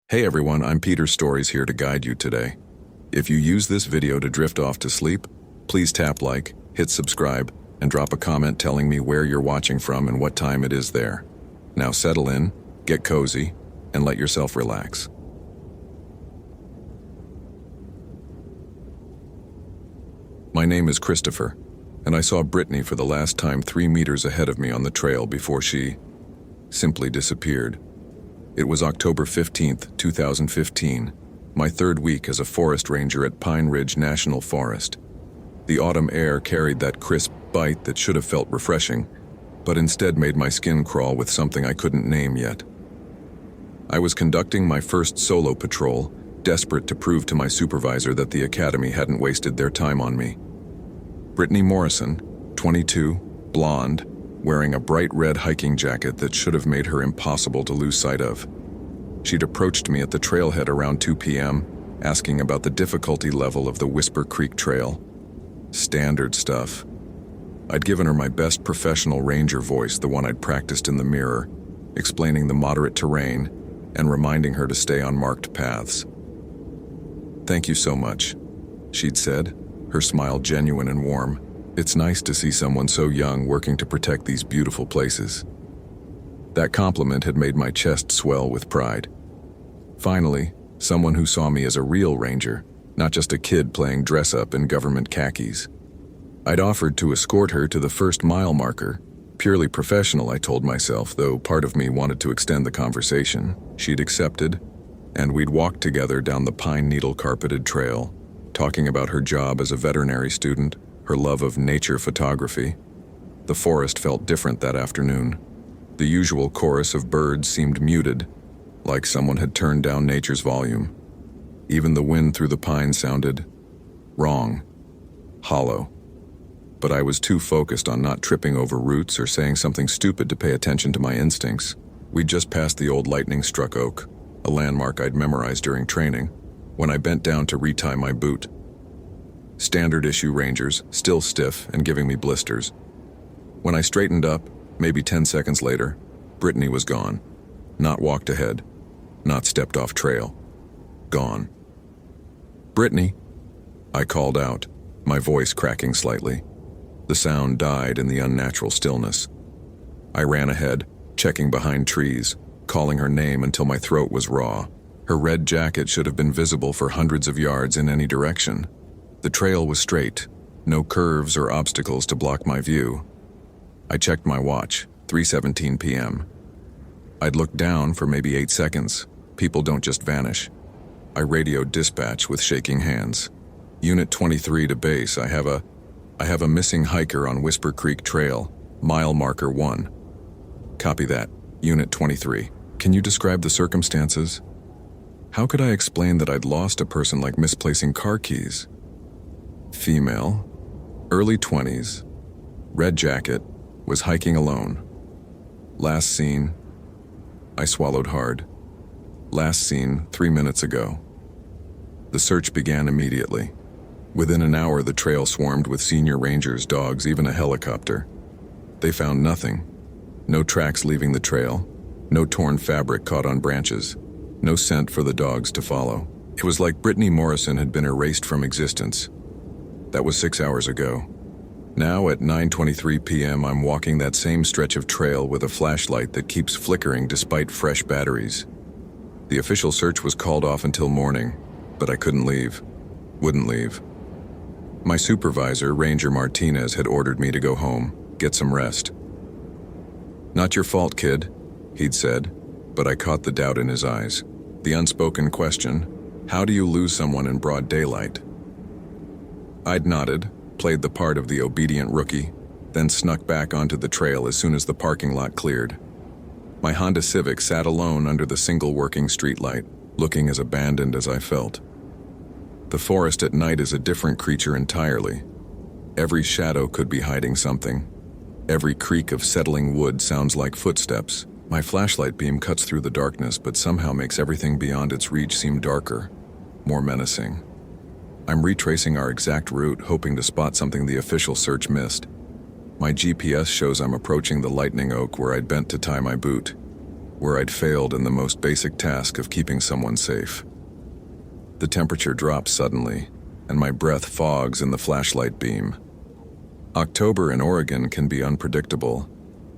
Hey everyone, I'm Peter Stories here to guide you today. If you use this video to drift off to sleep, please tap like, hit subscribe, and drop a comment telling me where you're watching from and what time it is there. Now settle in, get cozy, and let yourself relax. My name is Christopher, and I saw Brittany for the last time 3 meters ahead of me on the trail before she simply disappeared. It was October 15th, 2015, my third week as a forest ranger at Pine Ridge National Forest. The autumn air carried that crisp bite that should have felt refreshing, but instead made my skin crawl with something I couldn't name yet. I was conducting my first solo patrol, desperate to prove to my supervisor that the academy hadn't wasted their time on me. Brittany Morrison, 22, blonde, wearing a bright red hiking jacket that should have made her impossible to lose sight of. She'd approached me at the trailhead around 2 p.m., asking about the difficulty level of the Whisper Creek Trail. Standard stuff. I'd given her my best professional ranger voice, the one I'd practiced in the mirror, explaining the moderate terrain and reminding her to stay on marked paths. "Thank you so much," she'd said, her smile genuine and warm. "It's nice to see someone so young working to protect these beautiful places." That compliment had made my chest swell with pride. Finally, someone who saw me as a real ranger, not just a kid playing dress-up in government khakis. I'd offered to escort her to the first mile marker. Purely professional, I told myself, though part of me wanted to extend the conversation. She'd accepted, and we'd walked together down the pine needle-carpeted trail, talking about her job as a veterinary student, her love of nature photography. The forest felt different that afternoon. The usual chorus of birds seemed muted, like someone had turned down nature's volume. Even the wind through the pines sounded wrong, hollow. But I was too focused on not tripping over roots or saying something stupid to pay attention to my instincts. We'd just passed the old lightning-struck oak, a landmark I'd memorized during training, when I bent down to retie my boot. Standard issue rangers, still stiff and giving me blisters. When I straightened up, maybe 10 seconds later, Brittany was gone. Not walked ahead, not stepped off trail. Gone. "Brittany," I called out, my voice cracking slightly. The sound died in the unnatural stillness. I ran ahead, checking behind trees, calling her name until my throat was raw. Her red jacket should have been visible for hundreds of yards in any direction. The trail was straight, no curves or obstacles to block my view. I checked my watch, 3:17 p.m. I'd looked down for maybe 8 seconds. People don't just vanish. I radioed dispatch with shaking hands. "Unit 23 to base, I have a missing hiker on Whisper Creek Trail, mile marker 1. "Copy that, Unit 23. Can you describe the circumstances?" How could I explain that I'd lost a person like misplacing car keys? Female, early 20s, red jacket, was hiking alone. Last seen, I swallowed hard. Last seen 3 minutes ago. The search began immediately. Within an hour, the trail swarmed with senior rangers, dogs, even a helicopter. They found nothing. No tracks leaving the trail, no torn fabric caught on branches, no scent for the dogs to follow. It was like Brittany Morrison had been erased from existence. That was 6 hours ago. Now at 9:23 p.m. I'm walking that same stretch of trail with a flashlight that keeps flickering despite fresh batteries. The official search was called off until morning, but I couldn't leave. Wouldn't leave. My supervisor, Ranger Martinez, had ordered me to go home, get some rest. "Not your fault, kid," he'd said, but I caught the doubt in his eyes. The unspoken question, how do you lose someone in broad daylight? I'd nodded, played the part of the obedient rookie, then snuck back onto the trail as soon as the parking lot cleared. My Honda Civic sat alone under the single working streetlight, looking as abandoned as I felt. The forest at night is a different creature entirely. Every shadow could be hiding something. Every creak of settling wood sounds like footsteps. My flashlight beam cuts through the darkness, but somehow makes everything beyond its reach seem darker, more menacing. I'm retracing our exact route, hoping to spot something the official search missed. My GPS shows I'm approaching the lightning oak where I'd bent to tie my boot. where I'd failed in the most basic task of keeping someone safe. The temperature drops suddenly, and my breath fogs in the flashlight beam. October in Oregon can be unpredictable,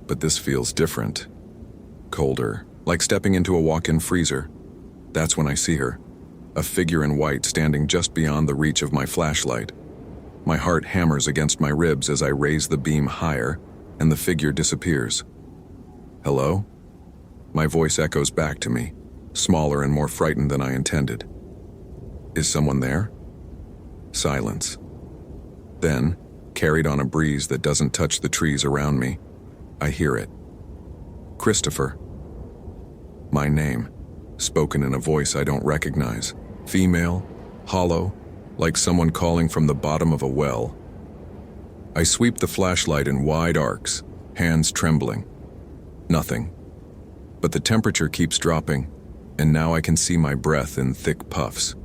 but this feels different. Colder, like stepping into a walk-in freezer. That's when I see her, a figure in white standing just beyond the reach of my flashlight. My heart hammers against my ribs as I raise the beam higher, and the figure disappears. Hello? My voice echoes back to me, smaller and more frightened than I intended. Is someone there? Silence. Then, carried on a breeze that doesn't touch the trees around me, I hear it. Christopher. My name, spoken in a voice I don't recognize. Female, hollow, like someone calling from the bottom of a well. I sweep the flashlight in wide arcs, hands trembling. Nothing. But the temperature keeps dropping, and now I can see my breath in thick puffs.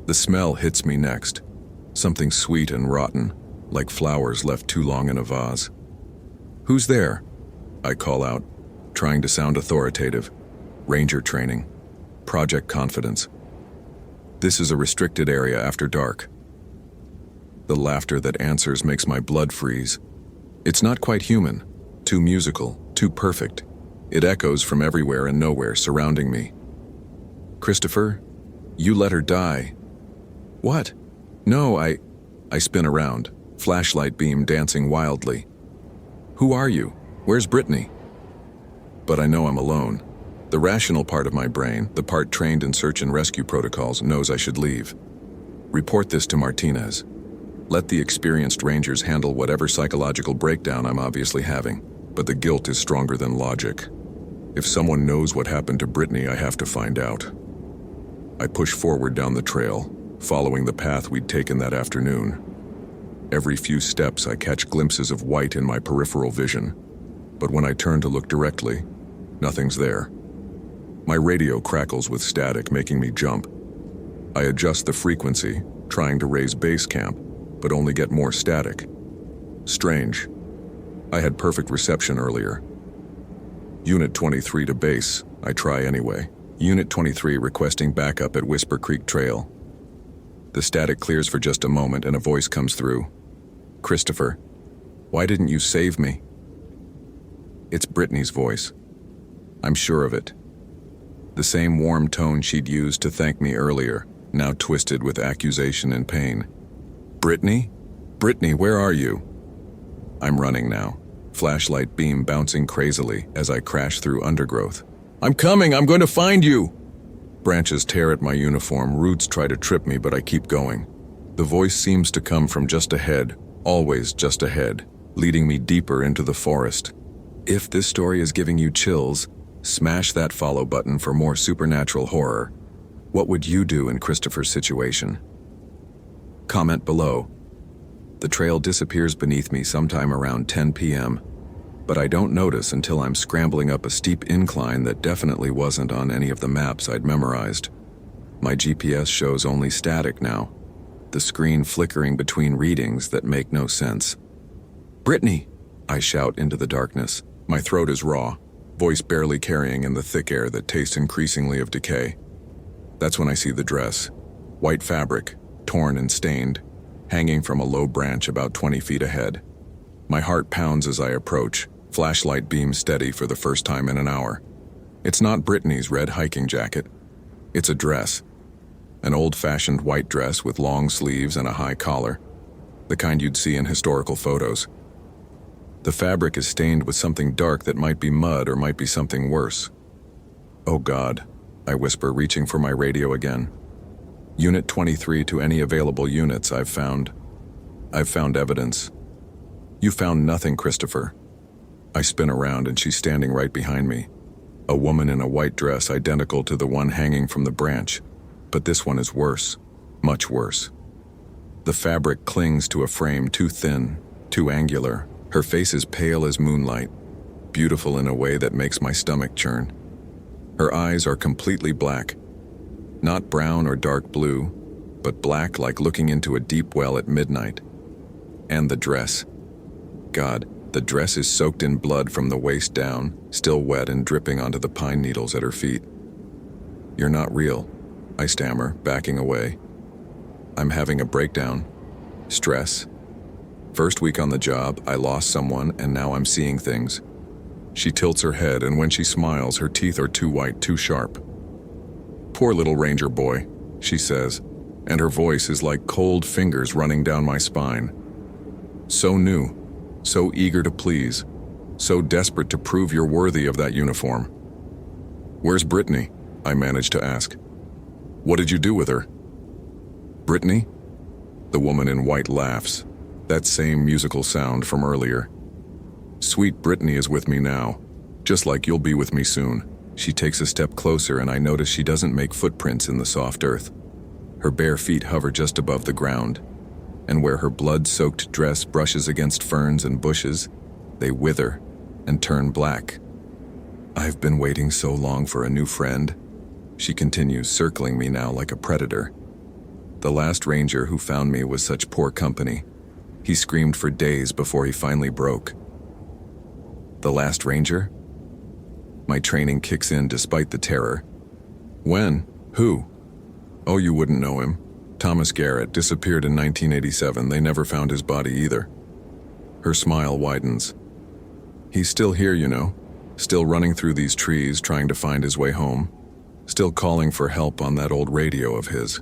The smell hits me next, something sweet and rotten, like flowers left too long in a vase. Who's there? I call out, trying to sound authoritative. Ranger training. Project Confidence. This is a restricted area after dark. The laughter that answers makes my blood freeze. It's not quite human, too musical, too perfect. It echoes from everywhere and nowhere surrounding me. Christopher, you let her die. What? No, I spin around, flashlight beam dancing wildly. Who are you? Where's Brittany? But I know I'm alone. The rational part of my brain, the part trained in search and rescue protocols, knows I should leave. Report this to Martinez. Let the experienced rangers handle whatever psychological breakdown I'm obviously having, but the guilt is stronger than logic. If someone knows what happened to Brittany, I have to find out. I push forward down the trail, following the path we'd taken that afternoon. Every few steps I catch glimpses of white in my peripheral vision, but when I turn to look directly, nothing's there. My radio crackles with static, making me jump. I adjust the frequency, trying to raise base camp, but only get more static. Strange. I had perfect reception earlier. Unit 23 to base, I try anyway. Unit 23 requesting backup at Whisper Creek Trail. The static clears for just a moment and a voice comes through. Christopher, why didn't you save me? It's Brittany's voice. I'm sure of it. The same warm tone she'd used to thank me earlier, now twisted with accusation and pain. Brittany? Brittany, where are you? I'm running now, flashlight beam bouncing crazily as I crash through undergrowth. I'm coming, I'm going to find you! Branches tear at my uniform, roots try to trip me, but I keep going. The voice seems to come from just ahead, always just ahead, leading me deeper into the forest. If this story is giving you chills, smash that follow button for more supernatural horror. What would you do in Christopher's situation? Comment below. The trail disappears beneath me sometime around 10 p.m., but I don't notice until I'm scrambling up a steep incline that definitely wasn't on any of the maps I'd memorized. My GPS shows only static now, the screen flickering between readings that make no sense. Brittany! I shout into the darkness. My throat is raw, voice barely carrying in the thick air that tastes increasingly of decay. That's when I see the dress. White fabric, torn and stained, hanging from a low branch about 20 feet ahead. My heart pounds as I approach, flashlight beam steady for the first time in an hour. It's not Brittany's red hiking jacket. It's a dress. An old-fashioned white dress with long sleeves and a high collar, the kind you'd see in historical photos. The fabric is stained with something dark that might be mud or might be something worse. Oh God, I whisper, reaching for my radio again. Unit 23 to any available units I've found evidence. You found nothing, Christopher. I spin around and she's standing right behind me. A woman in a white dress identical to the one hanging from the branch. But this one is worse, much worse. The fabric clings to a frame too thin, too angular. Her face is pale as moonlight, beautiful in a way that makes my stomach churn. Her eyes are completely black, not brown or dark blue, but black like looking into a deep well at midnight. And the dress. God, The dress is soaked in blood from the waist down, still wet and dripping onto the pine needles at her feet. "You're not real," I stammer, backing away. "I'm having a breakdown. Stress. First week on the job, I lost someone and now I'm seeing things." She tilts her head, and when she smiles, her teeth are too white, too sharp. "Poor little ranger boy," she says, and her voice is like cold fingers running down my spine. "So new, so eager to please, so desperate to prove you're worthy of that uniform." "Where's Brittany?" I manage to ask. "What did you do with her?" "Brittany?" The woman in white laughs, that same musical sound from earlier. "Sweet Brittany is with me now, just like you'll be with me soon." She takes a step closer and I notice she doesn't make footprints in the soft earth. Her bare feet hover just above the ground, and where her blood-soaked dress brushes against ferns and bushes, they wither and turn black. "I've been waiting so long for a new friend," she continues, circling me now like a predator. "The last ranger who found me was such poor company. He screamed for days before he finally broke." "The last ranger?" My training kicks in despite the terror. "When? Who?" "Oh, you wouldn't know him. Thomas Garrett disappeared in 1987. They never found his body either." Her smile widens. "He's still here, you know. Still running through these trees, trying to find his way home. Still calling for help on that old radio of his."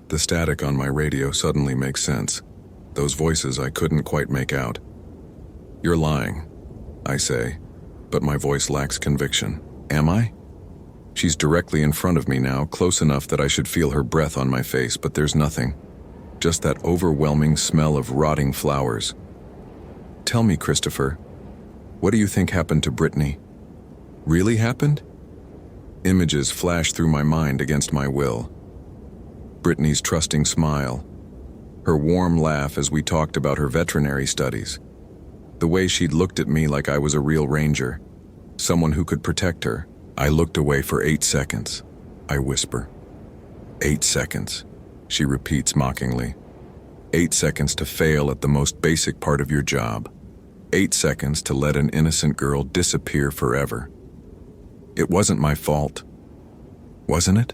The static on my radio suddenly makes sense. Those voices I couldn't quite make out. "You're lying," I say, but my voice lacks conviction. "Am I?" She's directly in front of me now, close enough that I should feel her breath on my face, but there's nothing. Just that overwhelming smell of rotting flowers. "Tell me, Christopher, what do you think happened to Brittany?" "Really happened?" Images flash through my mind against my will. Brittany's trusting smile, her warm laugh as we talked about her veterinary studies, the way she'd looked at me like I was a real ranger, someone who could protect her. I looked away for 8 seconds, I whisper. 8 seconds, she repeats mockingly. 8 seconds to fail at the most basic part of your job. 8 seconds to let an innocent girl disappear forever. It wasn't my fault, wasn't it?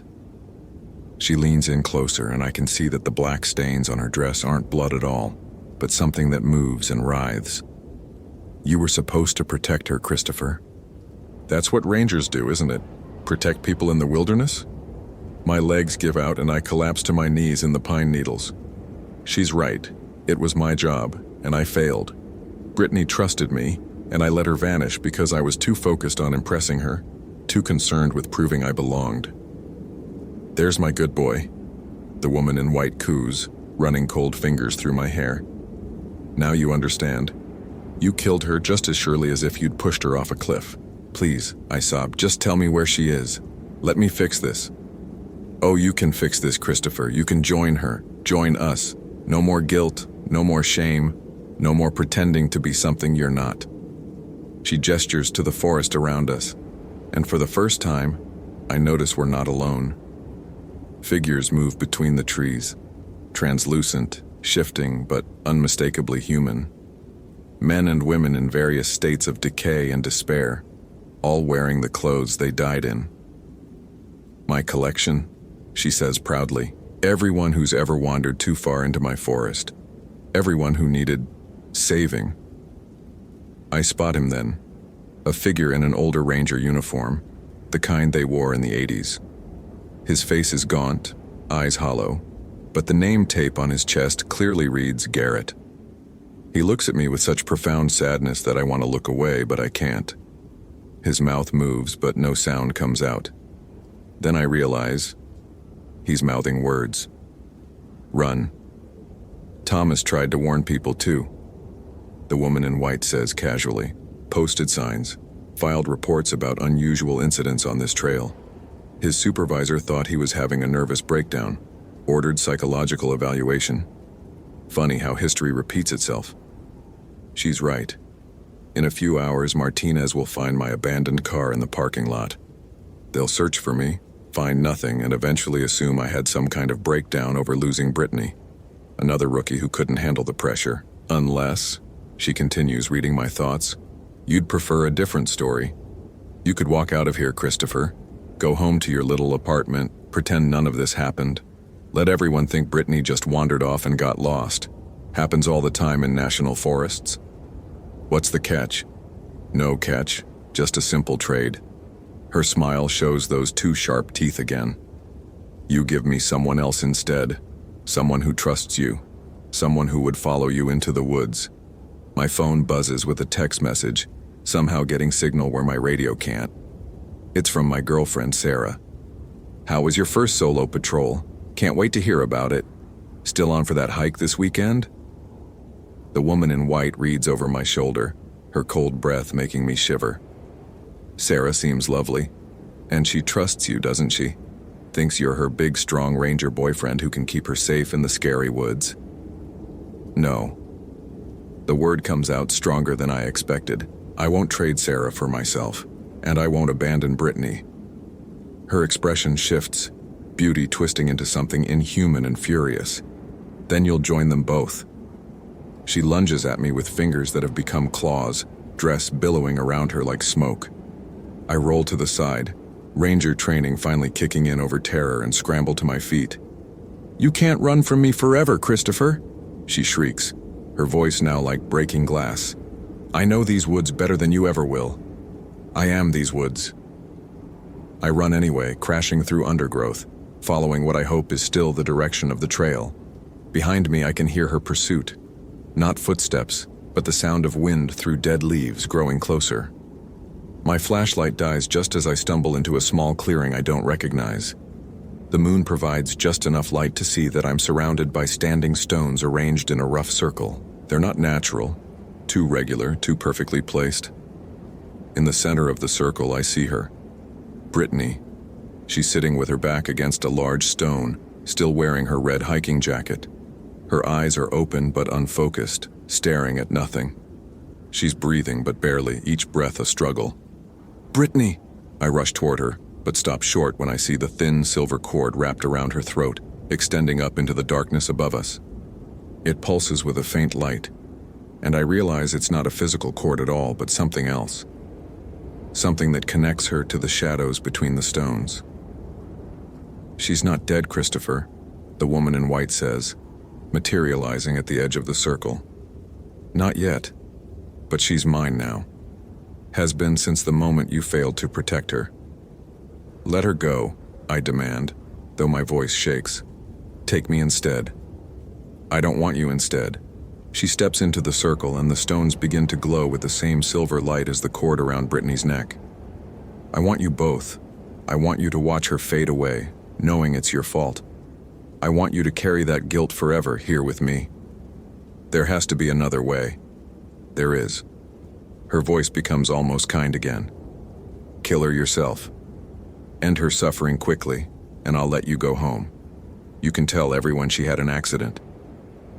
She leans in closer and I can see that the black stains on her dress aren't blood at all, but something that moves and writhes. You were supposed to protect her, Christopher. That's what rangers do, isn't it? Protect people in the wilderness? My legs give out and I collapse to my knees in the pine needles. She's right. It was my job, and I failed. Brittany trusted me, and I let her vanish because I was too focused on impressing her, too concerned with proving I belonged. There's my good boy, the woman in white coos, running cold fingers through my hair. Now you understand. You killed her just as surely as if you'd pushed her off a cliff. Please, I sobbed, just tell me where she is. Let me fix this. Oh, you can fix this, Christopher. You can join her. Join us. No more guilt, no more shame, no more pretending to be something you're not. She gestures to the forest around us, and for the first time, I notice we're not alone. Figures move between the trees, translucent, shifting, but unmistakably human. Men and women in various states of decay and despair, all wearing the clothes they died in. My collection, she says proudly. Everyone who's ever wandered too far into my forest. Everyone who needed saving. I spot him then, a figure in an older ranger uniform, the kind they wore in the 80s. His face is gaunt, eyes hollow, but the name tape on his chest clearly reads Garrett. He looks at me with such profound sadness that I want to look away, but I can't. His mouth moves, but no sound comes out. Then I realize he's mouthing words. Run. Thomas tried to warn people too. The woman in white says casually, posted signs, filed reports about unusual incidents on this trail. His supervisor thought he was having a nervous breakdown, ordered psychological evaluation. Funny how history repeats itself. She's right. In a few hours, Martinez will find my abandoned car in the parking lot. They'll search for me, find nothing, and eventually assume I had some kind of breakdown over losing Brittany. Another rookie who couldn't handle the pressure. Unless She continues, reading my thoughts. You'd prefer a different story. You could walk out of here, Christopher. Go home to your little apartment, pretend none of this happened. Let everyone think Brittany just wandered off and got lost. Happens all the time in national forests. What's the catch? No catch, just a simple trade. Her smile shows those two sharp teeth again. You give me someone else instead. Someone who trusts you. Someone who would follow you into the woods. My phone buzzes with a text message, somehow getting signal where my radio can't. It's from my girlfriend, Sarah. How was your first solo patrol? Can't wait to hear about it. Still on for that hike this weekend? The woman in white reads over my shoulder, her cold breath making me shiver. Sarah seems lovely, and she trusts you, doesn't she? Thinks you're her big, strong ranger boyfriend who can keep her safe in the scary woods. No. The word comes out stronger than I expected. I won't trade Sarah for myself, and I won't abandon Brittany. Her expression shifts, beauty twisting into something inhuman and furious. Then you'll join them both. She lunges at me with fingers that have become claws, dress billowing around her like smoke. I roll to the side, ranger training finally kicking in over terror, and scramble to my feet. You can't run from me forever, Christopher, she shrieks, her voice now like breaking glass. I know these woods better than you ever will. I am these woods. I run anyway, crashing through undergrowth, following what I hope is still the direction of the trail. Behind me I can hear her pursuit. Not footsteps, but the sound of wind through dead leaves growing closer. My flashlight dies just as I stumble into a small clearing I don't recognize. The moon provides just enough light to see that I'm surrounded by standing stones arranged in a rough circle. They're not natural, too regular, too perfectly placed. In the center of the circle I see her. Brittany. She's sitting with her back against a large stone, still wearing her red hiking jacket. Her eyes are open but unfocused, staring at nothing. She's breathing but barely, each breath a struggle. Brittany! I rush toward her, but stop short when I see the thin silver cord wrapped around her throat, extending up into the darkness above us. It pulses with a faint light, and I realize it's not a physical cord at all, but something else. Something that connects her to the shadows between the stones. She's not dead, Christopher, the woman in white says, materializing at the edge of the circle. Not yet, but she's mine now. Has been since the moment you failed to protect her. Let her go, I demand, though my voice shakes. Take me instead. I don't want you instead. She steps into the circle and the stones begin to glow with the same silver light as the cord around Brittany's neck. I want you both. I want you to watch her fade away, knowing it's your fault. I want you to carry that guilt forever here with me. There has to be another way. There is. Her voice becomes almost kind again. Kill her yourself. End her suffering quickly, and I'll let you go home. You can tell everyone she had an accident.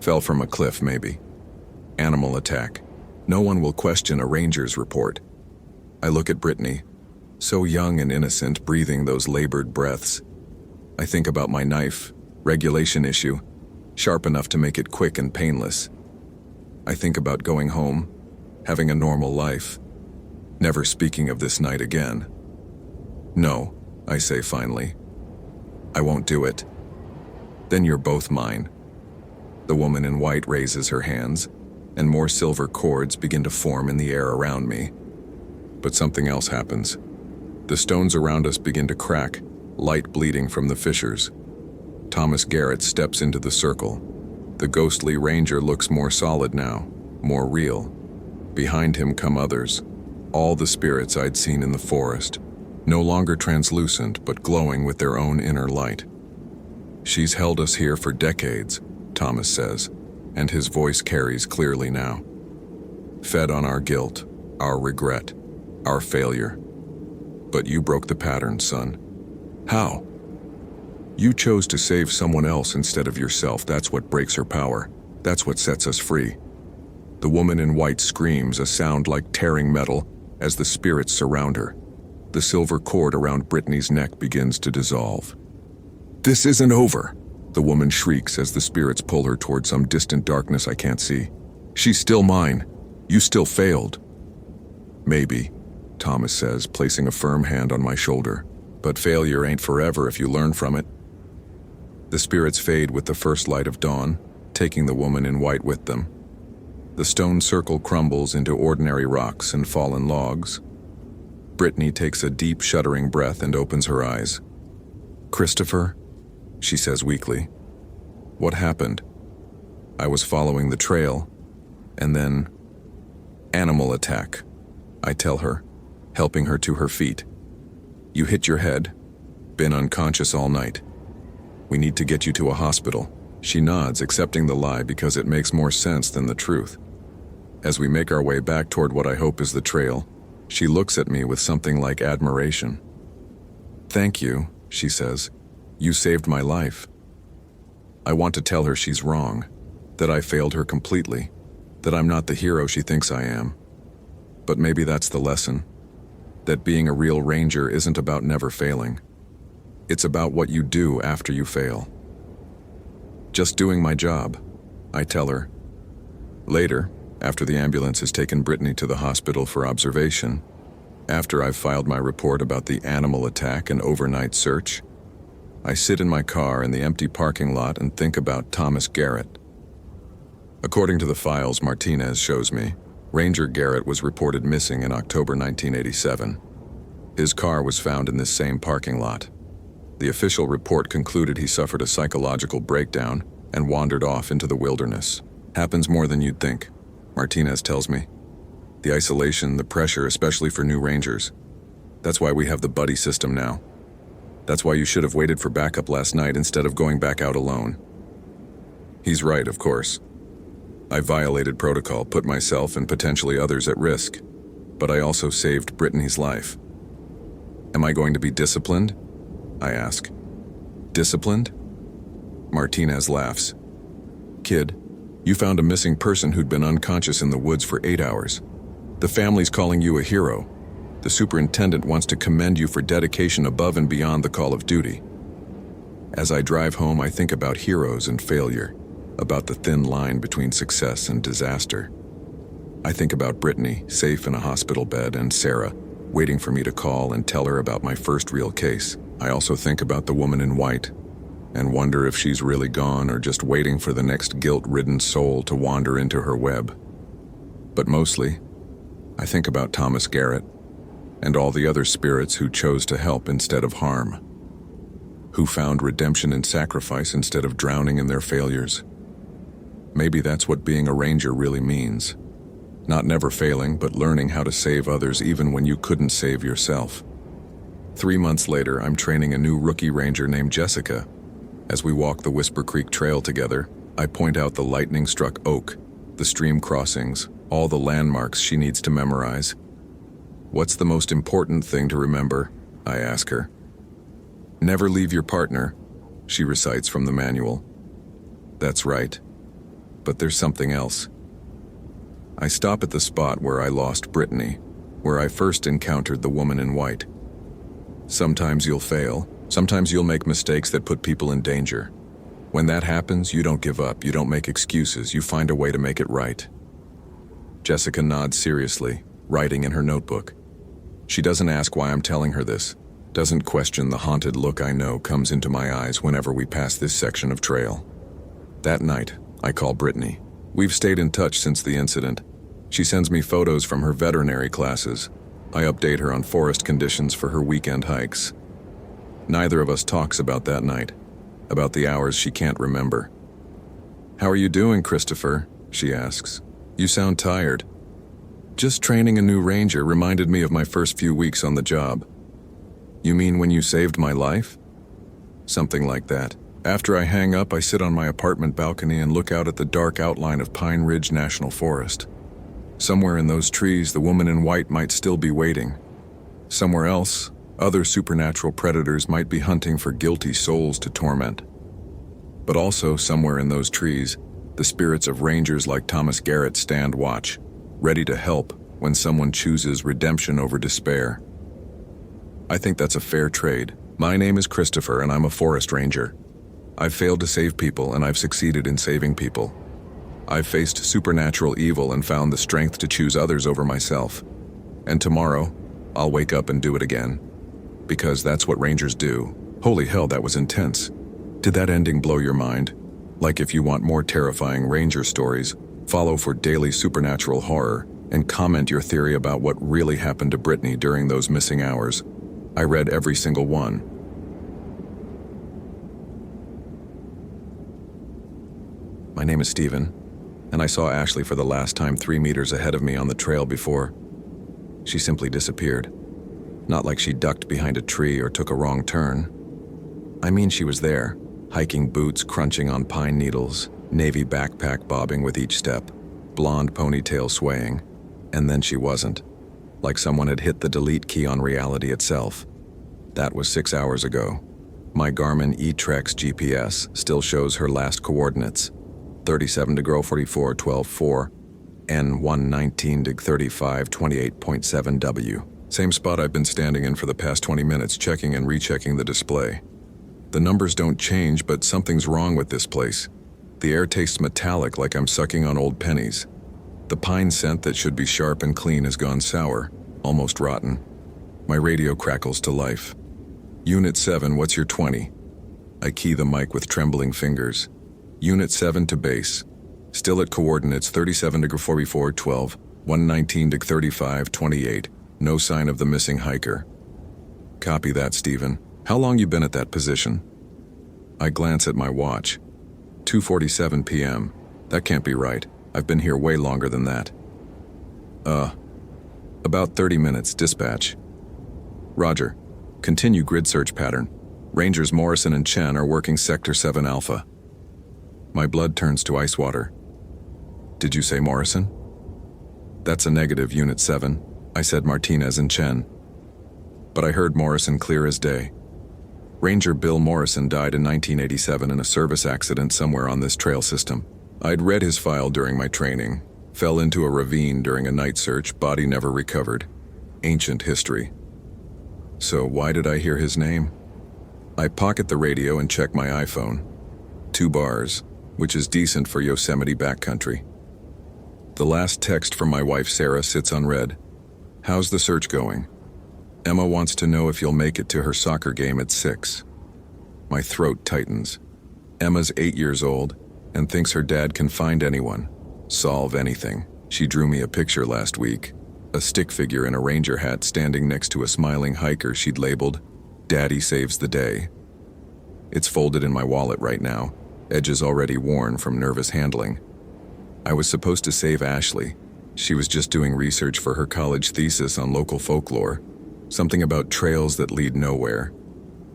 Fell from a cliff, maybe. Animal attack. No one will question a ranger's report. I look at Brittany, so young and innocent, breathing those labored breaths. I think about my knife, regulation issue, sharp enough to make it quick and painless. I think about going home, having a normal life, never speaking of this night again. No, I say finally. I won't do it. Then you're both mine. The woman in white raises her hands, and more silver cords begin to form in the air around me. But something else happens. The stones around us begin to crack, light bleeding from the fissures. Thomas Garrett steps into the circle. The ghostly ranger looks more solid now, more real. Behind him come others, all the spirits I'd seen in the forest, no longer translucent but glowing with their own inner light. She's held us here for decades, Thomas says, and his voice carries clearly now. Fed on our guilt, our regret, our failure. But you broke the pattern, son. How? You chose to save someone else instead of yourself. That's what breaks her power. That's what sets us free. The woman in white screams, a sound like tearing metal, as the spirits surround her. The silver cord around Brittany's neck begins to dissolve. This isn't over, the woman shrieks as the spirits pull her toward some distant darkness I can't see. She's still mine. You still failed. Maybe, Thomas says, placing a firm hand on my shoulder. But failure ain't forever if you learn from it. The spirits fade with the first light of dawn, taking the woman in white with them. The stone circle crumbles into ordinary rocks and fallen logs. Brittany takes a deep, shuddering breath and opens her eyes. Christopher, she says weakly. What happened? I was following the trail, and then... Animal attack, I tell her, helping her to her feet. You hit your head, been unconscious all night. We need to get you to a hospital. She nods, accepting the lie because it makes more sense than the truth. As we make our way back toward what I hope is the trail, she looks at me with something like admiration. Thank you, she says. You saved my life. I want to tell her she's wrong, that I failed her completely, that I'm not the hero she thinks I am. But maybe that's the lesson, that being a real ranger isn't about never failing. It's about what you do after you fail. Just doing my job, I tell her. Later, after the ambulance has taken Brittany to the hospital for observation, after I've filed my report about the animal attack and overnight search, I sit in my car in the empty parking lot and think about Thomas Garrett. According to the files Martinez shows me, Ranger Garrett was reported missing in October 1987. His car was found in this same parking lot. The official report concluded he suffered a psychological breakdown and wandered off into the wilderness. Happens more than you'd think, Martinez tells me. The isolation, the pressure, especially for new rangers. That's why we have the buddy system now. That's why you should have waited for backup last night instead of going back out alone. He's right, of course. I violated protocol, put myself and potentially others at risk, but I also saved Brittany's life. Am I going to be disciplined? I ask. Disciplined? Martinez laughs. Kid, you found a missing person who'd been unconscious in the woods for 8 hours. The family's calling you a hero. The superintendent wants to commend you for dedication above and beyond the call of duty. As I drive home, I think about heroes and failure, about the thin line between success and disaster. I think about Brittany, safe in a hospital bed, and Sarah, waiting for me to call and tell her about my first real case. I also think about the woman in white, and wonder if she's really gone or just waiting for the next guilt-ridden soul to wander into her web. But mostly, I think about Thomas Garrett, and all the other spirits who chose to help instead of harm, who found redemption in sacrifice instead of drowning in their failures. Maybe that's what being a ranger really means. Not never failing, but learning how to save others even when you couldn't save yourself. 3 months later, I'm training a new rookie ranger named Jessica. As we walk the Whisper Creek Trail together, I point out the lightning-struck oak, the stream crossings, all the landmarks she needs to memorize. What's the most important thing to remember? I ask her. Never leave your partner, she recites from the manual. That's right. But there's something else. I stop at the spot where I lost Brittany, where I first encountered the woman in white. Sometimes you'll fail. Sometimes you'll make mistakes that put people in danger. When that happens, you don't give up, you don't make excuses, you find a way to make it right. Jessica nods seriously, writing in her notebook. She doesn't ask why I'm telling her this, doesn't question the haunted look I know comes into my eyes whenever we pass this section of trail. That night, I call Brittany. We've stayed in touch since the incident. She sends me photos from her veterinary classes. I update her on forest conditions for her weekend hikes. Neither of us talks about that night, about the hours she can't remember. How are you doing, Christopher? She asks. You sound tired. Just training a new ranger reminded me of my first few weeks on the job. You mean when you saved my life? Something like that. After I hang up, I sit on my apartment balcony and look out at the dark outline of Pine Ridge National Forest. Somewhere in those trees, the woman in white might still be waiting. Somewhere else, other supernatural predators might be hunting for guilty souls to torment. But also, somewhere in those trees, the spirits of rangers like Thomas Garrett stand watch, ready to help when someone chooses redemption over despair. I think that's a fair trade. My name is Christopher, and I'm a forest ranger. I've failed to save people, and I've succeeded in saving people. I've faced supernatural evil and found the strength to choose others over myself. And tomorrow, I'll wake up and do it again. Because that's what Rangers do. Holy hell, that was intense. Did that ending blow your mind? Like, if you want more terrifying Ranger stories, follow for daily supernatural horror and comment your theory about what really happened to Brittany during those missing hours. I read every single one. My name is Steven, and I saw Ashley for the last time 3 meters ahead of me on the trail before. She simply disappeared. Not like she ducked behind a tree or took a wrong turn. I mean, she was there, hiking boots crunching on pine needles, navy backpack bobbing with each step, blonde ponytail swaying, and then she wasn't. Like someone had hit the delete key on reality itself. That was 6 hours ago. My Garmin eTrex GPS still shows her last coordinates, 37 to grow 44 12 4, N119 dig 35 28.7 W. Same spot I've been standing in for the past 20 minutes, checking and rechecking the display. The numbers don't change, but something's wrong with this place. The air tastes metallic, like I'm sucking on old pennies. The pine scent that should be sharp and clean has gone sour, almost rotten. My radio crackles to life. Unit 7, what's your 20? I key the mic with trembling fingers. Unit 7 to base. Still at coordinates 37 to 44 12, 119 to 35 28. No sign of the missing hiker. Copy that, Steven. How long you been at that position? I glance at my watch. 2:47 p.m. That can't be right. I've been here way longer than that. About 30 minutes, dispatch. Roger. Continue grid search pattern. Rangers Morrison and Chen are working Sector 7 Alpha. My blood turns to ice water. Did you say Morrison? That's a negative, Unit 7. I said Martinez and Chen. But I heard Morrison clear as day. Ranger Bill Morrison died in 1987 in a service accident somewhere on this trail system. I'd read his file during my training. Fell into a ravine during a night search, body never recovered. Ancient history. So why did I hear his name? I pocket the radio and check my iPhone. 2 bars, which is decent for Yosemite backcountry. The last text from my wife Sarah sits unread. How's the search going? Emma wants to know if you'll make it to her soccer game at 6. My throat tightens. Emma's 8 years old and thinks her dad can find anyone, solve anything. She drew me a picture last week, a stick figure in a ranger hat standing next to a smiling hiker she'd labeled, Daddy Saves the Day. It's folded in my wallet right now, edges already worn from nervous handling. I was supposed to save Ashley. She was just doing research for her college thesis on local folklore. Something about trails that lead nowhere.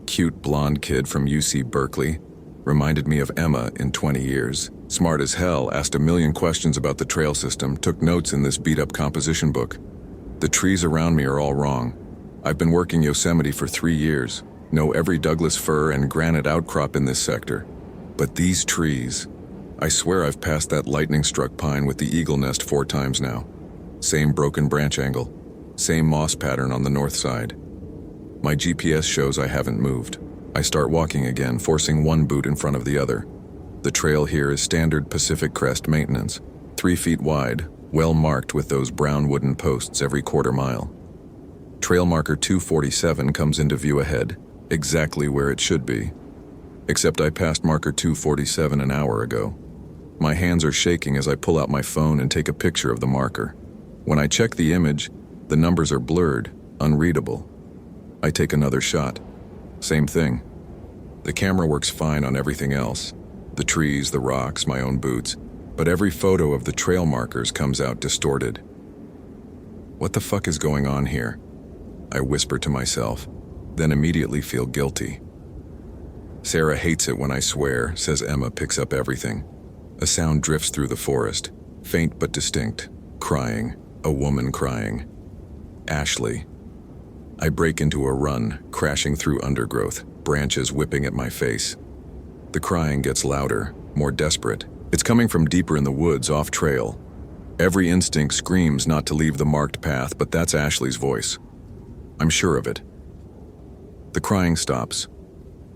Cute blonde kid from UC Berkeley. Reminded me of Emma in 20 years. Smart as hell, asked a million questions about the trail system, took notes in this beat-up composition book. The trees around me are all wrong. I've been working Yosemite for 3 years. Know every Douglas fir and granite outcrop in this sector. But these trees, I swear I've passed that lightning-struck pine with the eagle nest 4 times now. Same broken branch angle. Same moss pattern on the north side. My GPS shows I haven't moved. I start walking again, forcing one boot in front of the other. The trail here is standard Pacific Crest maintenance. 3 feet wide, well marked with those brown wooden posts every quarter mile. Trail marker 247 comes into view ahead, exactly where it should be. Except I passed marker 247 an hour ago. My hands are shaking as I pull out my phone and take a picture of the marker. When I check the image, the numbers are blurred, unreadable. I take another shot. Same thing. The camera works fine on everything else. The trees, the rocks, my own boots. But every photo of the trail markers comes out distorted. What the fuck is going on here? I whisper to myself, then immediately feel guilty. Sarah hates it when I swear, says Emma picks up everything. A sound drifts through the forest, faint but distinct. Crying, a woman crying. Ashley. I break into a run, crashing through undergrowth, branches whipping at my face. The crying gets louder, more desperate. It's coming from deeper in the woods, off trail. Every instinct screams not to leave the marked path, but that's Ashley's voice. I'm sure of it. The crying stops.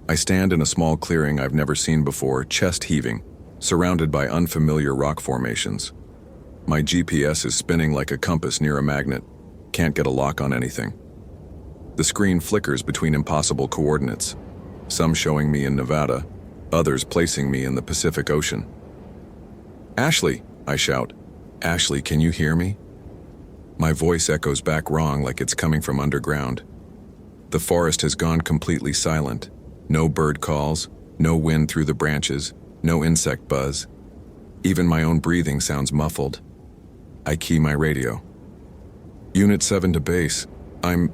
I stand in a small clearing I've never seen before, chest heaving. surrounded by unfamiliar rock formations. My GPS is spinning like a compass near a magnet. Can't get a lock on anything. The screen flickers between impossible coordinates, some showing me in Nevada, others placing me in the Pacific Ocean. "Ashley!" I shout. "Ashley, can you hear me?" My voice echoes back wrong like it's coming from underground. The forest has gone completely silent. No bird calls, no wind through the branches, no insect buzz. Even my own breathing sounds muffled. I key my radio. "Unit 7 to base. I'm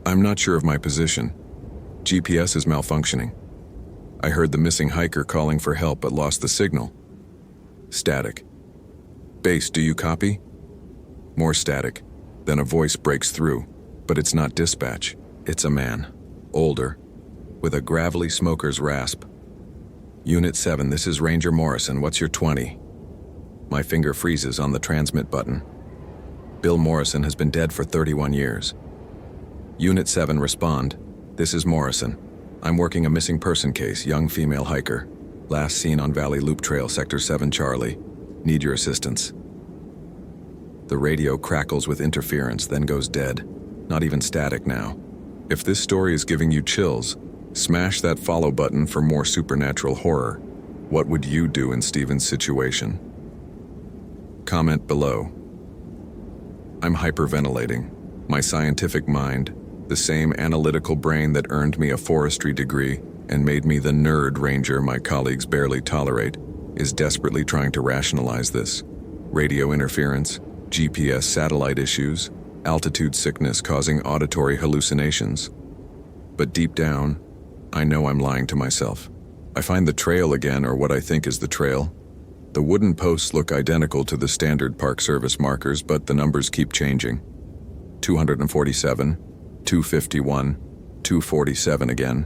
not sure of my position. GPS is malfunctioning. I heard the missing hiker calling for help but lost the signal." Static. "Base, do you copy?" More static. Then a voice breaks through, but it's not dispatch. It's a man, older, with a gravelly smoker's rasp. "Unit 7, this is Ranger Morrison. What's your 20? My finger freezes on the transmit button. Bill Morrison has been dead for 31 years. "Unit 7, respond. This is Morrison. I'm working a missing person case, young female hiker. Last seen on Valley Loop Trail, Sector 7 Charlie. Need your assistance." The radio crackles with interference, then goes dead. Not even static now. If this story is giving you chills, smash that follow button for more supernatural horror. What would you do in Steven's situation? Comment below. I'm hyperventilating. My scientific mind, the same analytical brain that earned me a forestry degree and made me the nerd ranger my colleagues barely tolerate, is desperately trying to rationalize this. Radio interference, GPS satellite issues, altitude sickness causing auditory hallucinations. But deep down, I know I'm lying to myself. I find the trail again, or what I think is the trail. The wooden posts look identical to the standard Park Service markers, but the numbers keep changing. 247, 251, 247 again,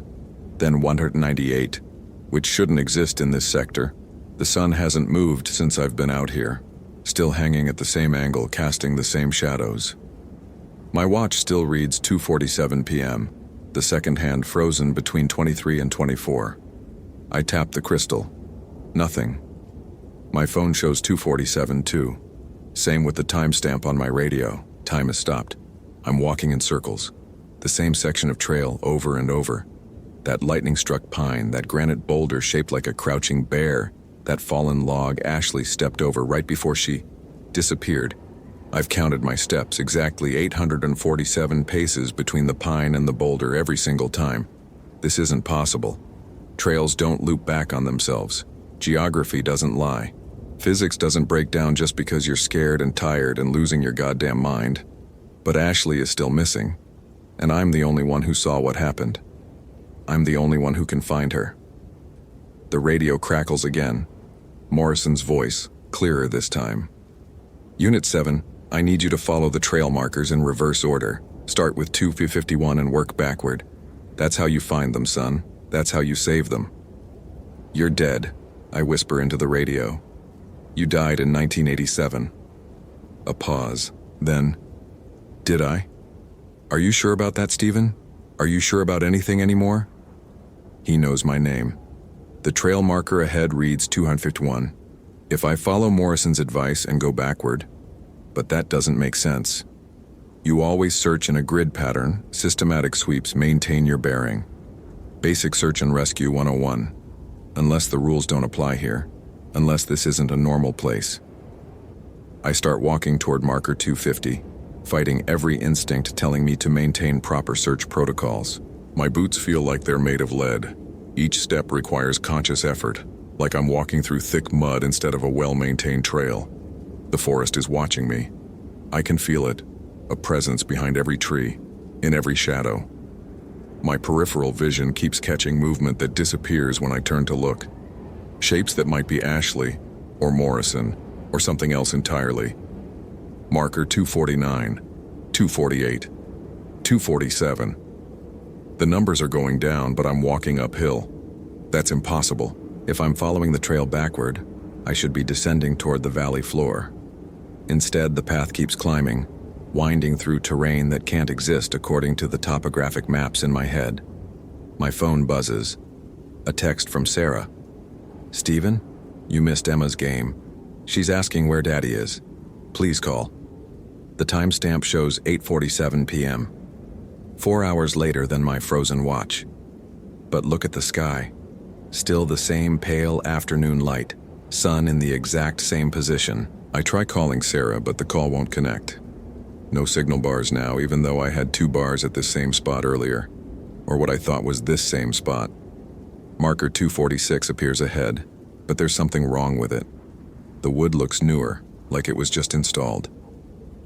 then 198, which shouldn't exist in this sector. The sun hasn't moved since I've been out here, still hanging at the same angle, casting the same shadows. My watch still reads 2:47 p.m., the second hand frozen between 23 and 24. I tap the crystal. Nothing. My phone shows 2:47 too. Same with the timestamp on my radio. Time has stopped. I'm walking in circles. The same section of trail over and over. That lightning-struck pine, that granite boulder shaped like a crouching bear, that fallen log Ashley stepped over right before she disappeared. I've counted my steps, exactly 847 paces between the pine and the boulder every single time. This isn't possible. Trails don't loop back on themselves. Geography doesn't lie. Physics doesn't break down just because you're scared and tired and losing your goddamn mind. But Ashley is still missing, and I'm the only one who saw what happened. I'm the only one who can find her. The radio crackles again. Morrison's voice, clearer this time. "Unit 7, I need you to follow the trail markers in reverse order. Start with 251 and work backward. That's how you find them, son. That's how you save them." "You're dead," I whisper into the radio. "You died in 1987. A pause. Then, "Did I? Are you sure about that, Stephen? Are you sure about anything anymore?" He knows my name. The trail marker ahead reads 251. If I follow Morrison's advice and go backward, but that doesn't make sense. You always search in a grid pattern. Systematic sweeps maintain your bearing. Basic search and rescue 101. Unless the rules don't apply here. Unless this isn't a normal place. I start walking toward marker 250, fighting every instinct telling me to maintain proper search protocols. My boots feel like they're made of lead. Each step requires conscious effort, like I'm walking through thick mud instead of a well-maintained trail. The forest is watching me. I can feel it, a presence behind every tree, in every shadow. My peripheral vision keeps catching movement that disappears when I turn to look. Shapes that might be Ashley, or Morrison, or something else entirely. Marker 249, 248, 247. The numbers are going down, but I'm walking uphill. That's impossible. If I'm following the trail backward, I should be descending toward the valley floor. Instead, the path keeps climbing, winding through terrain that can't exist according to the topographic maps in my head. My phone buzzes. A text from Sarah. "Stephen, You missed Emma's game. She's asking where Daddy is. Please call. The timestamp shows 8:47 p.m. 4 hours later than my frozen watch. But look at the sky. Still the same pale afternoon light. Sun in the exact same position. I try calling Sarah, but the call won't connect. No signal bars now, even though I had 2 bars at this same spot earlier. Or what I thought was this same spot. Marker 246 appears ahead, but there's something wrong with it. The wood looks newer, like it was just installed.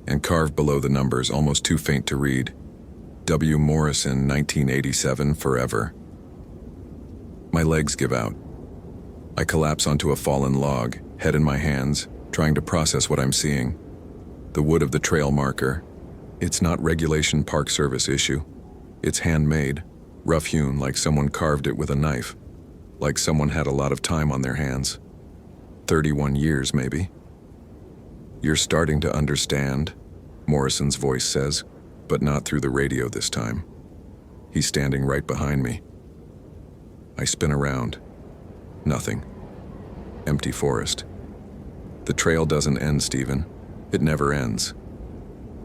And carved below the numbers, almost too faint to read. W. Morrison, 1987, forever. My legs give out. I collapse onto a fallen log, head in my hands, trying to process what I'm seeing. The wood of the trail marker. It's not Regulation Park Service issue. It's handmade, rough-hewn like someone carved it with a knife. Like someone had a lot of time on their hands. 31 years, maybe. You're starting to understand, Morrison's voice says, but not through the radio this time. He's standing right behind me. I spin around. Nothing. Empty forest. The trail doesn't end, Stephen. It never ends.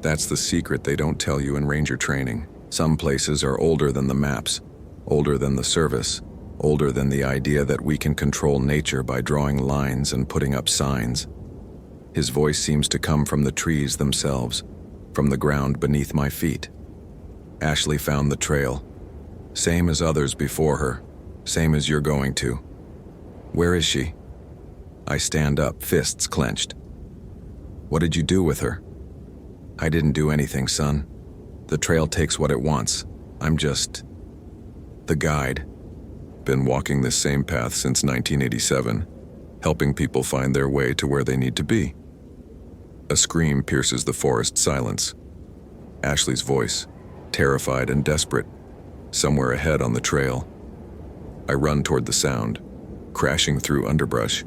That's the secret they don't tell you in ranger training. Some places are older than the maps, older than the service, older than the idea that we can control nature by drawing lines and putting up signs. His voice seems to come from the trees themselves, from the ground beneath my feet. Ashley found the trail. Same as others before her, same as you're going to. Where is she? I stand up, fists clenched. What did you do with her? I didn't do anything, son. The trail takes what it wants. I'm just the guide. Been walking this same path since 1987, helping people find their way to where they need to be. A scream pierces the forest silence. Ashley's voice, terrified and desperate, somewhere ahead on the trail. I run toward the sound, crashing through underbrush,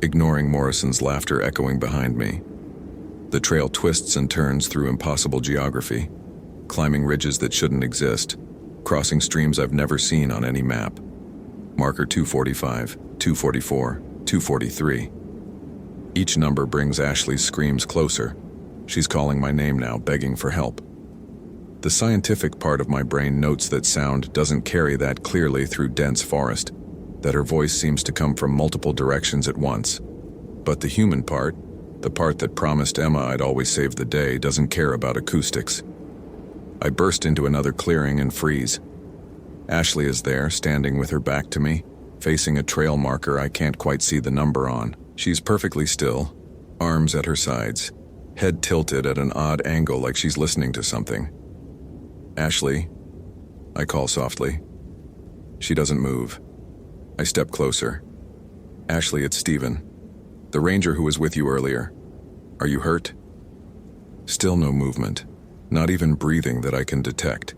ignoring Morrison's laughter echoing behind me. The trail twists and turns through impossible geography, climbing ridges that shouldn't exist, crossing streams I've never seen on any map. Marker 245, 244, 243. Each number brings Ashley's screams closer. She's calling my name now, begging for help. The scientific part of my brain notes that sound doesn't carry that clearly through dense forest, that her voice seems to come from multiple directions at once. But the human part, the part that promised Emma I'd always save the day, doesn't care about acoustics. I burst into another clearing and freeze. Ashley is there, standing with her back to me, facing a trail marker I can't quite see the number on. She's perfectly still, arms at her sides, head tilted at an odd angle like she's listening to something. Ashley, I call softly. She doesn't move. I step closer. Ashley, it's Stephen, the ranger who was with you earlier. Are you hurt? Still no movement, not even breathing that I can detect.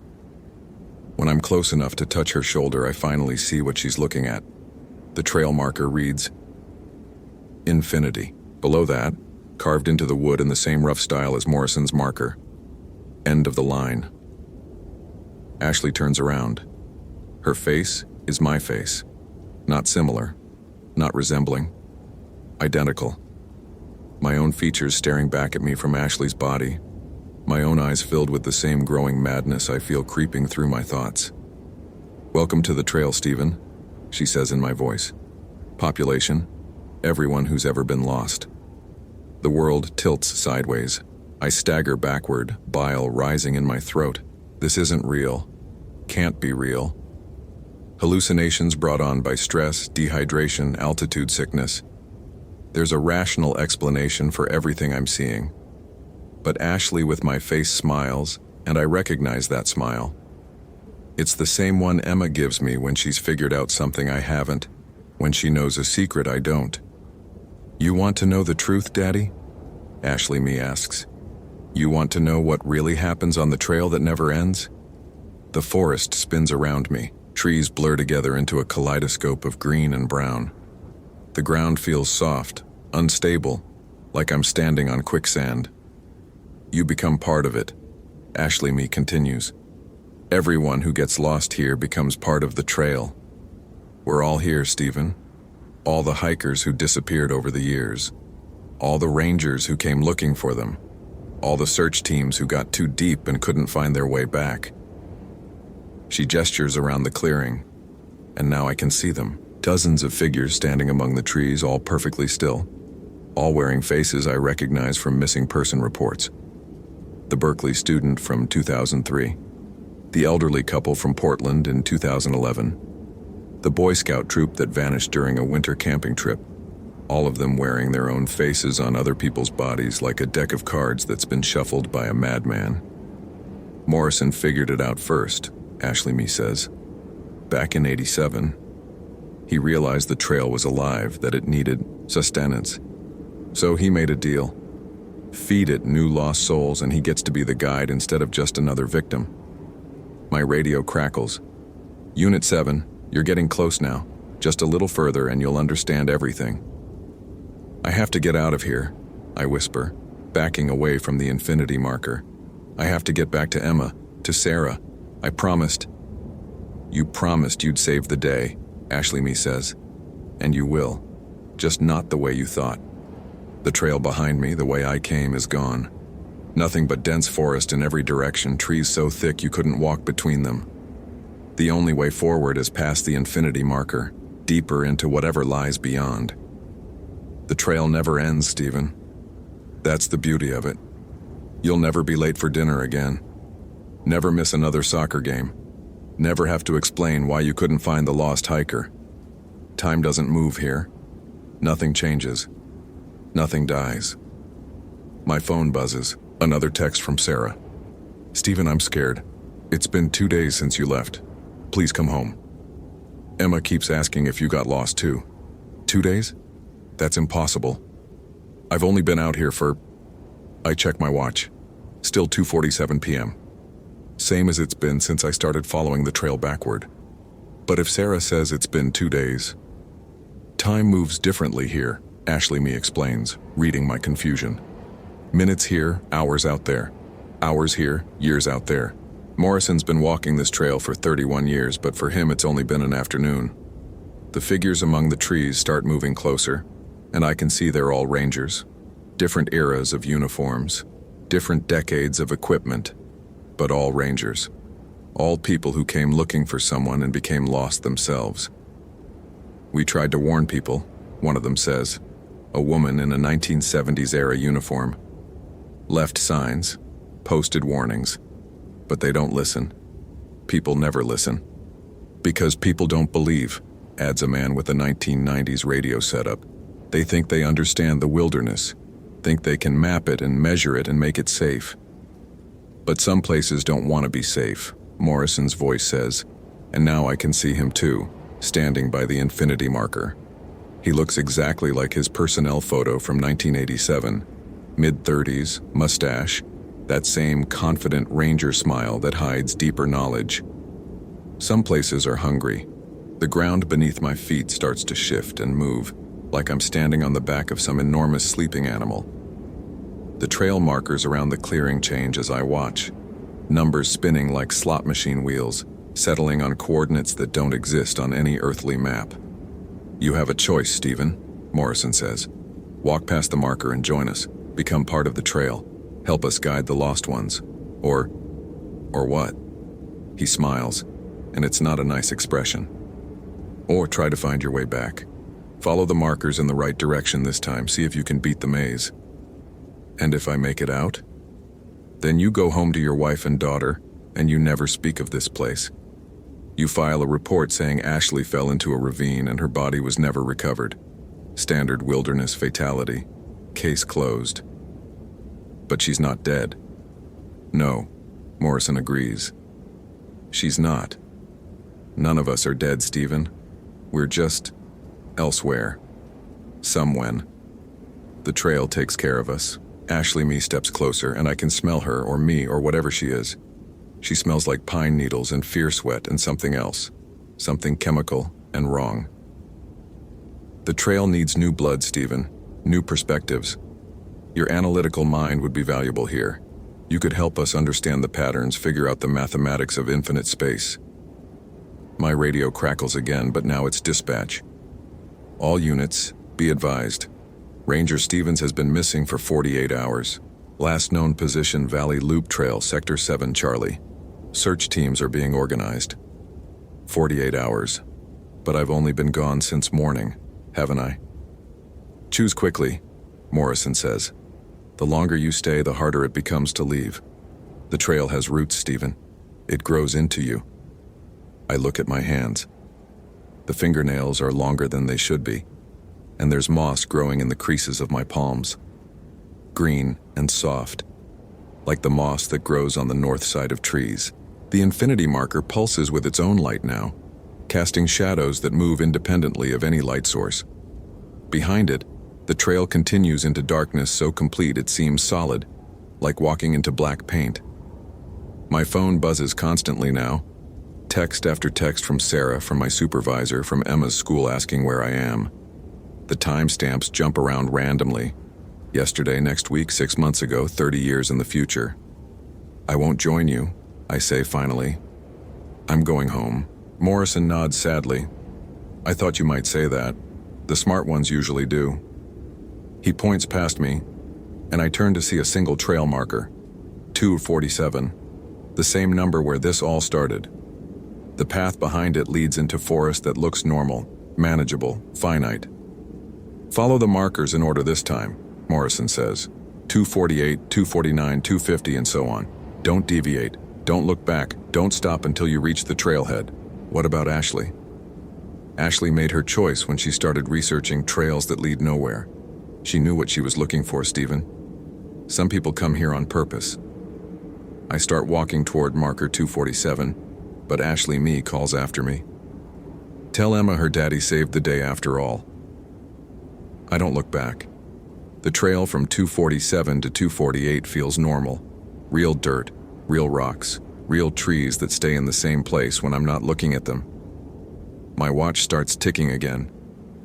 When I'm close enough to touch her shoulder, I finally see what she's looking at. The trail marker reads Infinity. Below that, carved into the wood in the same rough style as Morrison's marker. End of the line. Ashley turns around. Her face is my face. Not similar, not resembling. Identical. My own features staring back at me from Ashley's body. My own eyes filled with the same growing madness I feel creeping through my thoughts. Welcome to the trail, Stephen, she says in my voice. Population, everyone who's ever been lost. The world tilts sideways. I stagger backward, bile rising in my throat. This isn't real. Can't be real. Hallucinations brought on by stress, dehydration, altitude sickness. There's a rational explanation for everything I'm seeing. But Ashley with my face smiles, and I recognize that smile. It's the same one Emma gives me when she's figured out something I haven't, when she knows a secret I don't. You want to know the truth, Daddy? Ashley me asks. You want to know what really happens on the trail that never ends? The forest spins around me. Trees blur together into a kaleidoscope of green and brown. The ground feels soft, unstable, like I'm standing on quicksand. You become part of it, Ashley me continues. Everyone who gets lost here becomes part of the trail. We're all here, Stephen. All the hikers who disappeared over the years. All the rangers who came looking for them. All the search teams who got too deep and couldn't find their way back. She gestures around the clearing, and now I can see them. Dozens of figures standing among the trees, all perfectly still. All wearing faces I recognize from missing person reports. The Berkeley student from 2003. The elderly couple from Portland in 2011. The Boy Scout troop that vanished during a winter camping trip. All of them wearing their own faces on other people's bodies like a deck of cards that's been shuffled by a madman. Morrison figured it out first, Ashley Me says. Back in '87, he realized the trail was alive, that it needed sustenance. So he made a deal. Feed it new lost souls and he gets to be the guide instead of just another victim. My radio crackles. Unit 7, you're getting close now. Just a little further and you'll understand everything. I have to get out of here, I whisper, backing away from the infinity marker. I have to get back to Emma, to Sarah. I promised. You promised you'd save the day, Ashley Me says. And you will. Just not the way you thought. The trail behind me, the way I came, is gone. Nothing but dense forest in every direction, trees so thick you couldn't walk between them. The only way forward is past the infinity marker, deeper into whatever lies beyond. The trail never ends, Stephen. That's the beauty of it. You'll never be late for dinner again. Never miss another soccer game. Never have to explain why you couldn't find the lost hiker. Time doesn't move here. Nothing changes. Nothing dies. My phone buzzes. Another text from Sarah. Stephen, I'm scared. It's been 2 days since you left. Please come home. Emma keeps asking if you got lost too. 2 days? That's impossible. I've only been out here for... I check my watch. Still 2:47 p.m. Same as it's been since I started following the trail backward. But if Sarah says it's been 2 days... Time moves differently here, Ashley Me explains, reading my confusion. Minutes here, hours out there. Hours here, years out there. Morrison's been walking this trail for 31 years, but for him it's only been an afternoon. The figures among the trees start moving closer, and I can see they're all rangers. Different eras of uniforms, different decades of equipment, but all rangers. All people who came looking for someone and became lost themselves. We tried to warn people, one of them says, a woman in a 1970s-era uniform. Left signs, posted warnings, but they don't listen. People never listen. Because people don't believe, adds a man with a 1990s radio setup. They think they understand the wilderness, think they can map it and measure it and make it safe. But some places don't want to be safe, Morrison's voice says, and now I can see him too, standing by the infinity marker. He looks exactly like his personnel photo from 1987, mid-30s, mustache, that same confident ranger smile that hides deeper knowledge. Some places are hungry. The ground beneath my feet starts to shift and move, like I'm standing on the back of some enormous sleeping animal. The trail markers around the clearing change as I watch, numbers spinning like slot machine wheels, settling on coordinates that don't exist on any earthly map. You have a choice, Stephen, Morrison says. Walk past the marker and join us. Become part of the trail. Help us guide the lost ones. Or what? He smiles, and it's not a nice expression. Or try to find your way back. Follow the markers in the right direction this time. See if you can beat the maze. And if I make it out? Then you go home to your wife and daughter, and you never speak of this place. You file a report saying Ashley fell into a ravine and her body was never recovered. Standard wilderness fatality. Case closed. But she's not dead. No, Morrison agrees. She's not. None of us are dead, Stephen. We're just elsewhere. Somewhen. The trail takes care of us. Ashley Me steps closer and I can smell her or me or whatever she is. She smells like pine needles and fear sweat and something else. Something chemical and wrong. The trail needs new blood, Stephen. New perspectives. Your analytical mind would be valuable here. You could help us understand the patterns, figure out the mathematics of infinite space. My radio crackles again, but now it's dispatch. All units, be advised. Ranger Stevens has been missing for 48 hours. Last known position Valley Loop Trail, Sector 7 Charlie. Search teams are being organized. 48 hours. But I've only been gone since morning, haven't I? Choose quickly, Morrison says. The longer you stay, the harder it becomes to leave. The trail has roots, Stephen. It grows into you. I look at my hands. The fingernails are longer than they should be, and there's moss growing in the creases of my palms. Green and soft, like the moss that grows on the north side of trees. The infinity marker pulses with its own light now, casting shadows that move independently of any light source. Behind it, the trail continues into darkness so complete it seems solid, like walking into black paint. My phone buzzes constantly now. Text after text from Sarah, from my supervisor, from Emma's school asking where I am. The timestamps jump around randomly. Yesterday, next week, 6 months ago, 30 years in the future. I won't join you, I say finally. I'm going home. Morrison nods sadly. I thought you might say that. The smart ones usually do. He points past me, and I turn to see a single trail marker. 247. The same number where this all started. The path behind it leads into forest that looks normal, manageable, finite. Follow the markers in order this time, Morrison says. 248, 249, 250, and so on. Don't deviate. Don't look back. Don't stop until you reach the trailhead. What about Ashley? Ashley made her choice when she started researching trails that lead nowhere. She knew what she was looking for, Stephen. Some people come here on purpose. I start walking toward marker 247, but Ashley Me calls after me. Tell Emma her daddy saved the day after all. I don't look back. The trail from 247 to 248 feels normal. Real dirt, real rocks, real trees that stay in the same place when I'm not looking at them. My watch starts ticking again.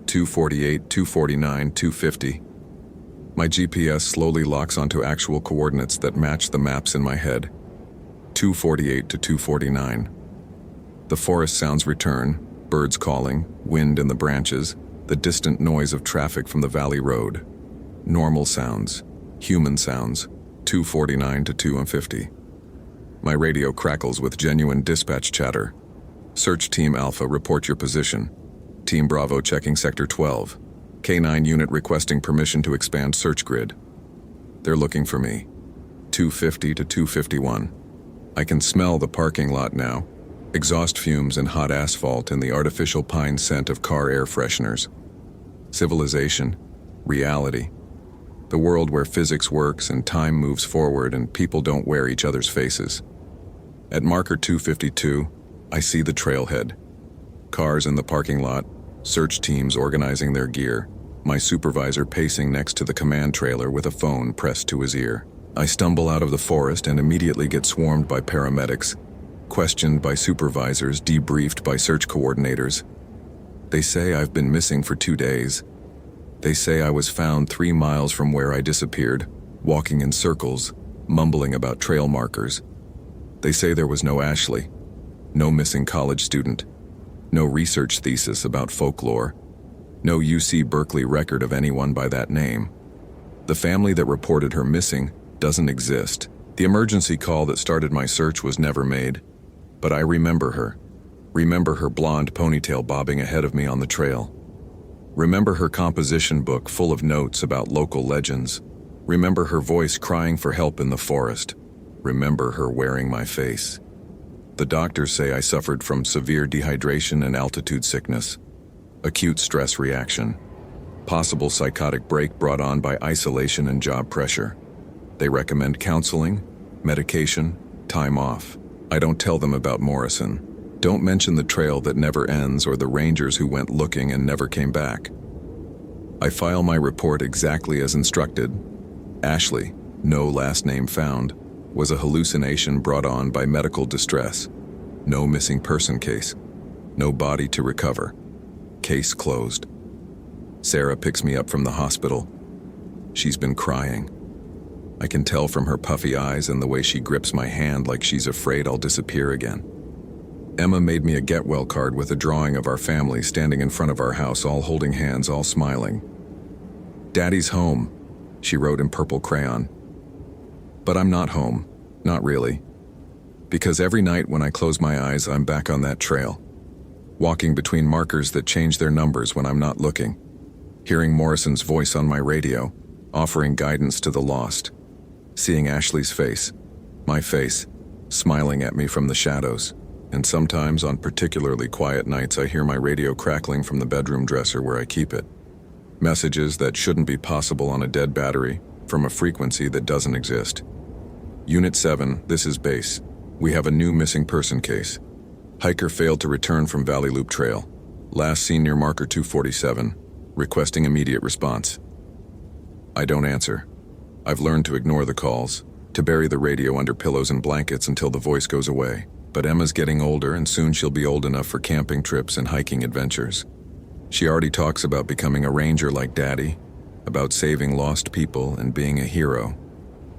248, 249, 250. My GPS slowly locks onto actual coordinates that match the maps in my head. 248 to 249. The forest sounds return, birds calling, wind in the branches, the distant noise of traffic from the valley road. Normal sounds, human sounds, 249 to 250. My radio crackles with genuine dispatch chatter. Search Team Alpha, report your position. Team Bravo checking Sector 12. K9 unit requesting permission to expand search grid. They're looking for me. 250 to 251. I can smell the parking lot now. Exhaust fumes and hot asphalt and the artificial pine scent of car air fresheners. Civilization. Reality. The world where physics works and time moves forward and people don't wear each other's faces. At marker 252, I see the trailhead. Cars in the parking lot, search teams organizing their gear, my supervisor pacing next to the command trailer with a phone pressed to his ear. I stumble out of the forest and immediately get swarmed by paramedics, questioned by supervisors, debriefed by search coordinators. They say I've been missing for 2 days. They say I was found 3 miles from where I disappeared, walking in circles, mumbling about trail markers. They say there was no Ashley, no missing college student, no research thesis about folklore, no UC Berkeley record of anyone by that name. The family that reported her missing doesn't exist. The emergency call that started my search was never made, but I remember her. Remember her blonde ponytail bobbing ahead of me on the trail. Remember her composition book full of notes about local legends. Remember her voice crying for help in the forest. Remember her wearing my face. The doctors say I suffered from severe dehydration and altitude sickness, acute stress reaction, possible psychotic break brought on by isolation and job pressure. They recommend counseling, medication, time off. I don't tell them about Morrison. Don't mention the trail that never ends or the rangers who went looking and never came back. I file my report exactly as instructed. Ashley, no last name found, was a hallucination brought on by medical distress. No missing person case. No body to recover. Case closed. Sarah picks me up from the hospital. She's been crying. I can tell from her puffy eyes and the way she grips my hand like she's afraid I'll disappear again. Emma made me a get well card with a drawing of our family standing in front of our house, all holding hands, all smiling. "Daddy's home," she wrote in purple crayon. But I'm not home, not really. Because every night when I close my eyes, I'm back on that trail, walking between markers that change their numbers when I'm not looking, hearing Morrison's voice on my radio, offering guidance to the lost, seeing Ashley's face, my face, smiling at me from the shadows. And sometimes, on particularly quiet nights, I hear my radio crackling from the bedroom dresser where I keep it. Messages that shouldn't be possible on a dead battery, from a frequency that doesn't exist. Unit 7, this is base. We have a new missing person case. Hiker failed to return from Valley Loop Trail. Last seen near marker 247, requesting immediate response. I don't answer. I've learned to ignore the calls, to bury the radio under pillows and blankets until the voice goes away. But Emma's getting older, and soon she'll be old enough for camping trips and hiking adventures. She already talks about becoming a ranger like Daddy, about saving lost people and being a hero.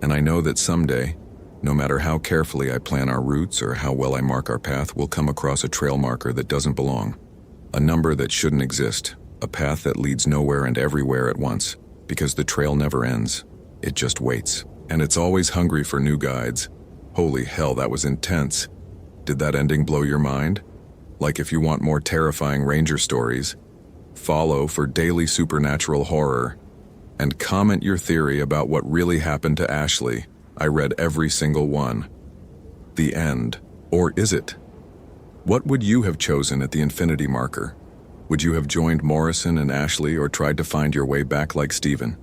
And I know that someday, no matter how carefully I plan our routes or how well I mark our path, we'll come across a trail marker that doesn't belong. A number that shouldn't exist. A path that leads nowhere and everywhere at once. Because the trail never ends. It just waits. And it's always hungry for new guides. Holy hell, that was intense. Did that ending blow your mind? Like, if you want more terrifying ranger stories, follow for daily supernatural horror, and comment your theory about what really happened to Ashley. I read every single one. The end. Or is it? What would you have chosen at the infinity marker? Would you have joined Morrison and Ashley or tried to find your way back like Steven?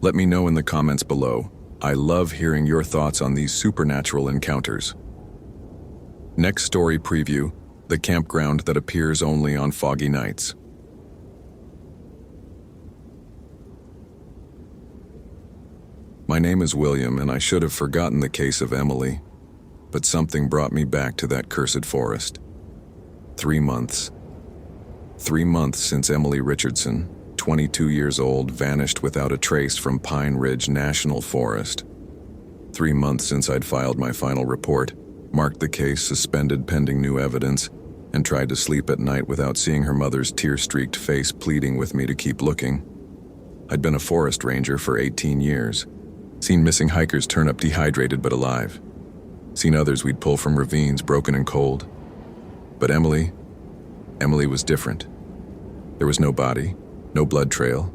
Let me know in the comments below. I love hearing your thoughts on these supernatural encounters. Next story preview, the campground that appears only on foggy nights. My name is William, and I should have forgotten the case of Emily, but something brought me back to that cursed forest. 3 months. 3 months since Emily Richardson, 22 years old, vanished without a trace from Pine Ridge National Forest. 3 months since I'd filed my final report, marked the case suspended pending new evidence, and tried to sleep at night without seeing her mother's tear-streaked face pleading with me to keep looking. I'd been a forest ranger for 18 years, seen missing hikers turn up dehydrated but alive, seen others we'd pull from ravines broken and cold. But Emily was different. There was no body, no blood trail,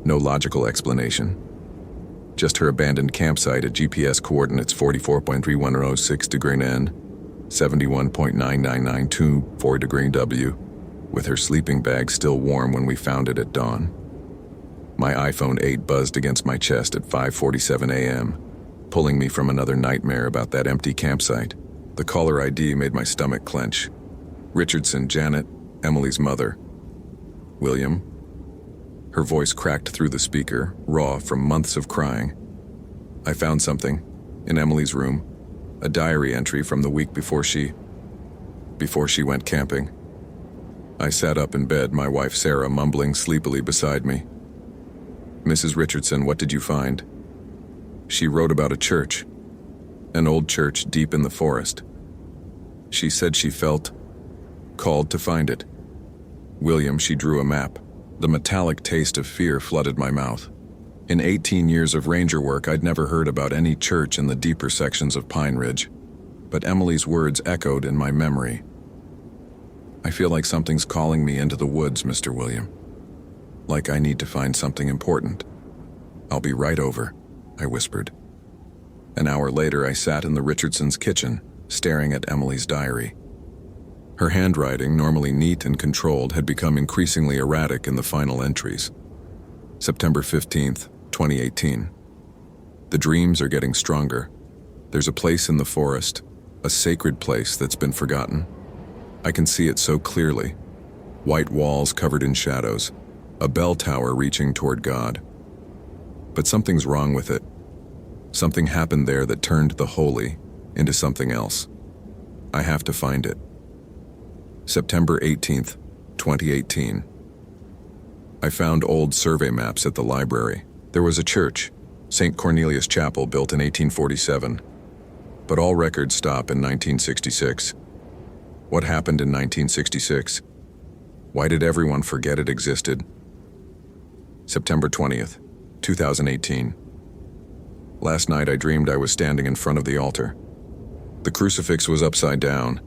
no logical explanation. Just her abandoned campsite at GPS coordinates 44.3106 degree N, 71.9992 4 degree W, with her sleeping bag still warm when we found it at dawn. My iPhone 8 buzzed against my chest at 5:47 a.m., pulling me from another nightmare about that empty campsite. The caller ID made my stomach clench. Richardson, Janet, Emily's mother. William. Her voice cracked through the speaker, raw from months of crying. I found something, in Emily's room, a diary entry from the week before she went camping. I sat up in bed, my wife Sarah mumbling sleepily beside me. "Mrs. Richardson, what did you find?" She wrote about a church, an old church deep in the forest. She said she felt called to find it. William, she drew a map. The metallic taste of fear flooded my mouth. In 18 years of ranger work, I'd never heard about any church in the deeper sections of Pine Ridge, but Emily's words echoed in my memory. "I feel like something's calling me into the woods, Mr. William. Like I need to find something important. I'll be right over," I whispered. An hour later, I sat in the Richardsons' kitchen, staring at Emily's diary. Her handwriting, normally neat and controlled, had become increasingly erratic in the final entries. September 15th, 2018. The dreams are getting stronger. There's a place in the forest, a sacred place that's been forgotten. I can see it so clearly. White walls covered in shadows, a bell tower reaching toward God. But something's wrong with it. Something happened there that turned the holy into something else. I have to find it. September 18th, 2018. I found old survey maps at the library. There was a church, St. Cornelius Chapel, built in 1847, but all records stop in 1966. What happened in 1966? Why did everyone forget it existed? September 20th, 2018. Last night I dreamed I was standing in front of the altar. The crucifix was upside down,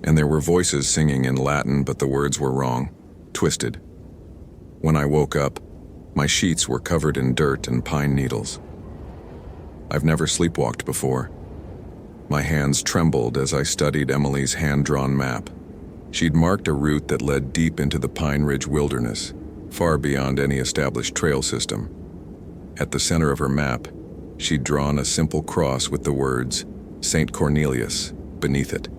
and there were voices singing in Latin, but the words were wrong, twisted. When I woke up, my sheets were covered in dirt and pine needles. I've never sleepwalked before. My hands trembled as I studied Emily's hand-drawn map. She'd marked a route that led deep into the Pine Ridge wilderness, far beyond any established trail system. At the center of her map, she'd drawn a simple cross with the words, St. Cornelius, beneath it.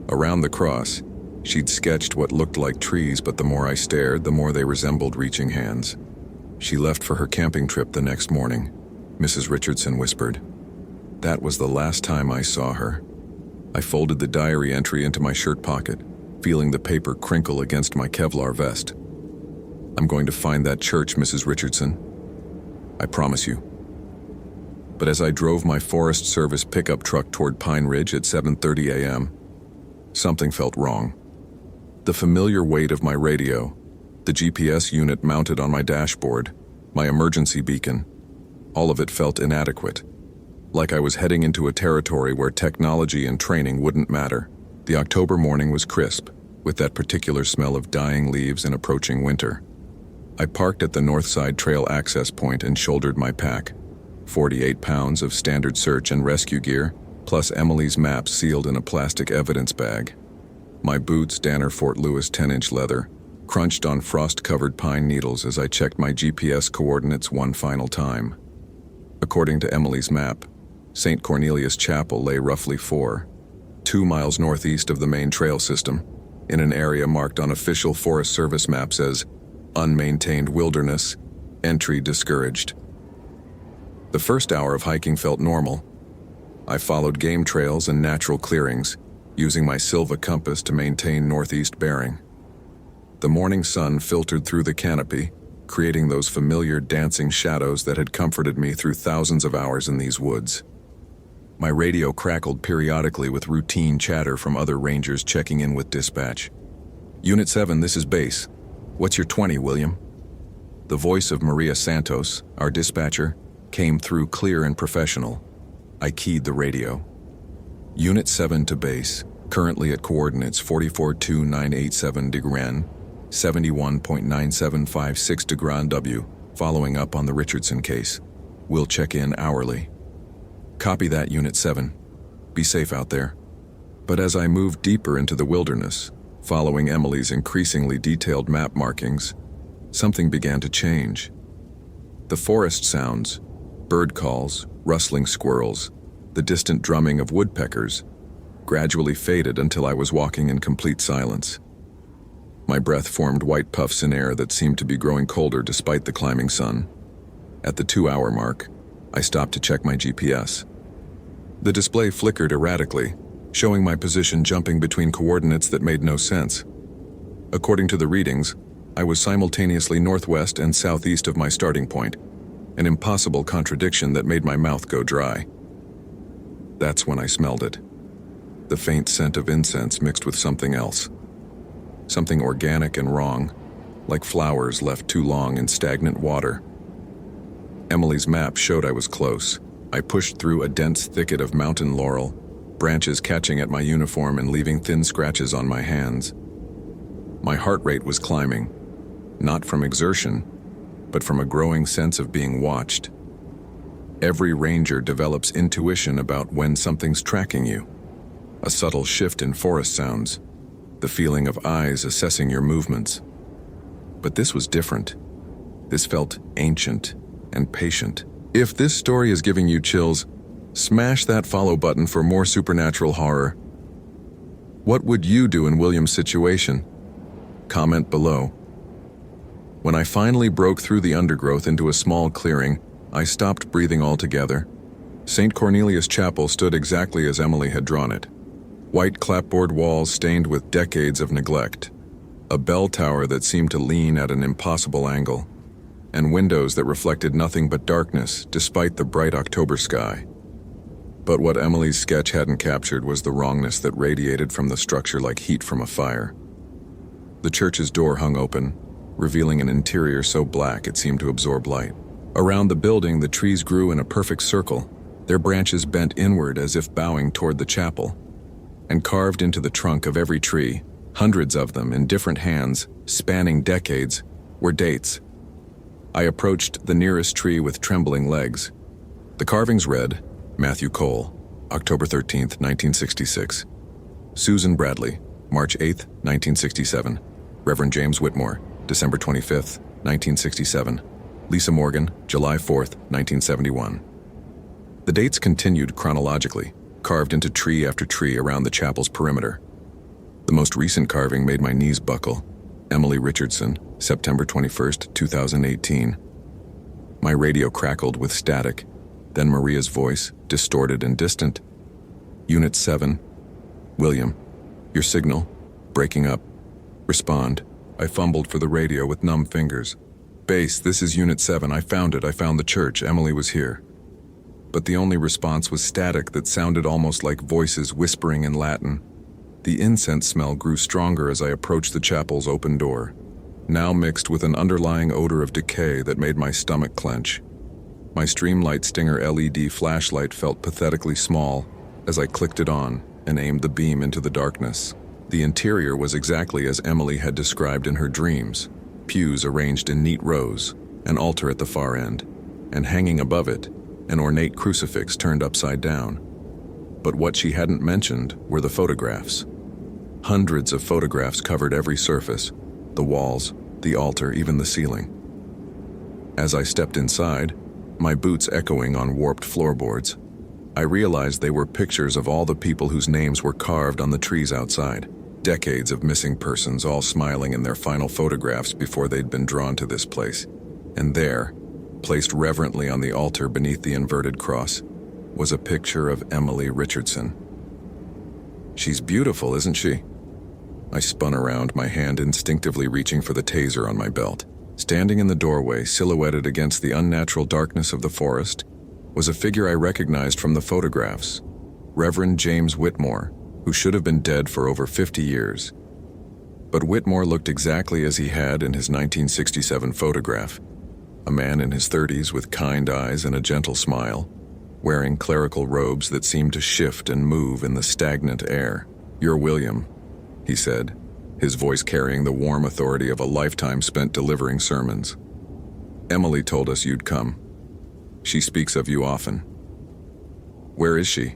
Around the cross, she'd sketched what looked like trees, but the more I stared, the more they resembled reaching hands. She left for her camping trip the next morning, Mrs. Richardson whispered. That was the last time I saw her. I folded the diary entry into my shirt pocket, feeling the paper crinkle against my Kevlar vest. I'm going to find that church, Mrs. Richardson. I promise you. But as I drove my Forest Service pickup truck toward Pine Ridge at 7:30 a.m., something felt wrong. The familiar weight of my radio, the GPS unit mounted on my dashboard, my emergency beacon, all of it felt inadequate. Like I was heading into a territory where technology and training wouldn't matter. The October morning was crisp, with that particular smell of dying leaves and approaching winter. I parked at the Northside Trail access point and shouldered my pack, 48 pounds of standard search and rescue gear, plus Emily's map sealed in a plastic evidence bag. My boots, Danner Fort Lewis 10-inch leather, crunched on frost-covered pine needles as I checked my GPS coordinates one final time. According to Emily's map, St. Cornelius Chapel lay roughly 2 miles northeast of the main trail system, in an area marked on official Forest Service maps as unmaintained wilderness, entry discouraged. The first hour of hiking felt normal. I followed game trails and natural clearings, using my Silva compass to maintain northeast bearing. The morning sun filtered through the canopy, creating those familiar dancing shadows that had comforted me through thousands of hours in these woods. My radio crackled periodically with routine chatter from other rangers checking in with dispatch. Unit 7, this is base. What's your 20, William? The voice of Maria Santos, our dispatcher, came through clear and professional. I keyed the radio. Unit 7 to base, currently at coordinates 442987 degran, 71.9756 degran W, following up on the Richardson case. We'll check in hourly. Copy that, Unit 7. Be safe out there. But as I moved deeper into the wilderness, following Emily's increasingly detailed map markings, something began to change. The forest sounds, bird calls, rustling squirrels, the distant drumming of woodpeckers, gradually faded until I was walking in complete silence. My breath formed white puffs in air that seemed to be growing colder despite the climbing sun. At the 2-hour mark, I stopped to check my GPS. The display flickered erratically, showing my position jumping between coordinates that made no sense. According to the readings, I was simultaneously northwest and southeast of my starting point, an impossible contradiction that made my mouth go dry. That's when I smelled it. The faint scent of incense mixed with something else. Something organic and wrong, like flowers left too long in stagnant water. Emily's map showed I was close. I pushed through a dense thicket of mountain laurel, branches catching at my uniform and leaving thin scratches on my hands. My heart rate was climbing, not from exertion, but from a growing sense of being watched. Every ranger develops intuition about when something's tracking you. A subtle shift in forest sounds, the feeling of eyes assessing your movements. But this was different. This felt ancient and patient. If this story is giving you chills, smash that follow button for more supernatural horror. What would you do in William's situation? Comment below. When I finally broke through the undergrowth into a small clearing, I stopped breathing altogether. St. Cornelius Chapel stood exactly as Emily had drawn it. White clapboard walls stained with decades of neglect, a bell tower that seemed to lean at an impossible angle, and windows that reflected nothing but darkness despite the bright October sky. But what Emily's sketch hadn't captured was the wrongness that radiated from the structure like heat from a fire. The church's door hung open, revealing an interior so black it seemed to absorb light. Around the building, the trees grew in a perfect circle, their branches bent inward as if bowing toward the chapel. And carved into the trunk of every tree, hundreds of them in different hands, spanning decades, were dates. I approached the nearest tree with trembling legs. The carvings read, Matthew Cole, October 13th, 1966. Susan Bradley, March 8th, 1967. Reverend James Whitmore, December 25th, 1967. Lisa Morgan, July 4th, 1971. The dates continued chronologically, carved into tree after tree around the chapel's perimeter. The most recent carving made my knees buckle. Emily Richardson, September 21st, 2018. My radio crackled with static, then Maria's voice, distorted and distant. Unit 7. William, your signal. Breaking up. Respond. I fumbled for the radio with numb fingers. Base, this is Unit 7. I found it. I found the church. Emily was here. But the only response was static that sounded almost like voices whispering in Latin. The incense smell grew stronger as I approached the chapel's open door, now mixed with an underlying odor of decay that made my stomach clench. My Streamlight Stinger LED flashlight felt pathetically small as I clicked it on and aimed the beam into the darkness. The interior was exactly as Emily had described in her dreams. Pews arranged in neat rows, an altar at the far end, and hanging above it, an ornate crucifix turned upside down. But what she hadn't mentioned were the photographs. Hundreds of photographs covered every surface, the walls, the altar, even the ceiling. As I stepped inside, my boots echoing on warped floorboards, I realized they were pictures of all the people whose names were carved on the trees outside. Decades of missing persons all smiling in their final photographs before they'd been drawn to this place. And there, placed reverently on the altar beneath the inverted cross, was a picture of Emily Richardson. She's beautiful, isn't she? I spun around, my hand instinctively reaching for the taser on my belt. Standing in the doorway, silhouetted against the unnatural darkness of the forest, was a figure I recognized from the photographs. Reverend James Whitmore, who should have been dead for over 50 years. But Whitmore looked exactly as he had in his 1967 photograph. A man in his 30s with kind eyes and a gentle smile, wearing clerical robes that seemed to shift and move in the stagnant air. You're William, he said, his voice carrying the warm authority of a lifetime spent delivering sermons. Emily told us you'd come. She speaks of you often. Where is she?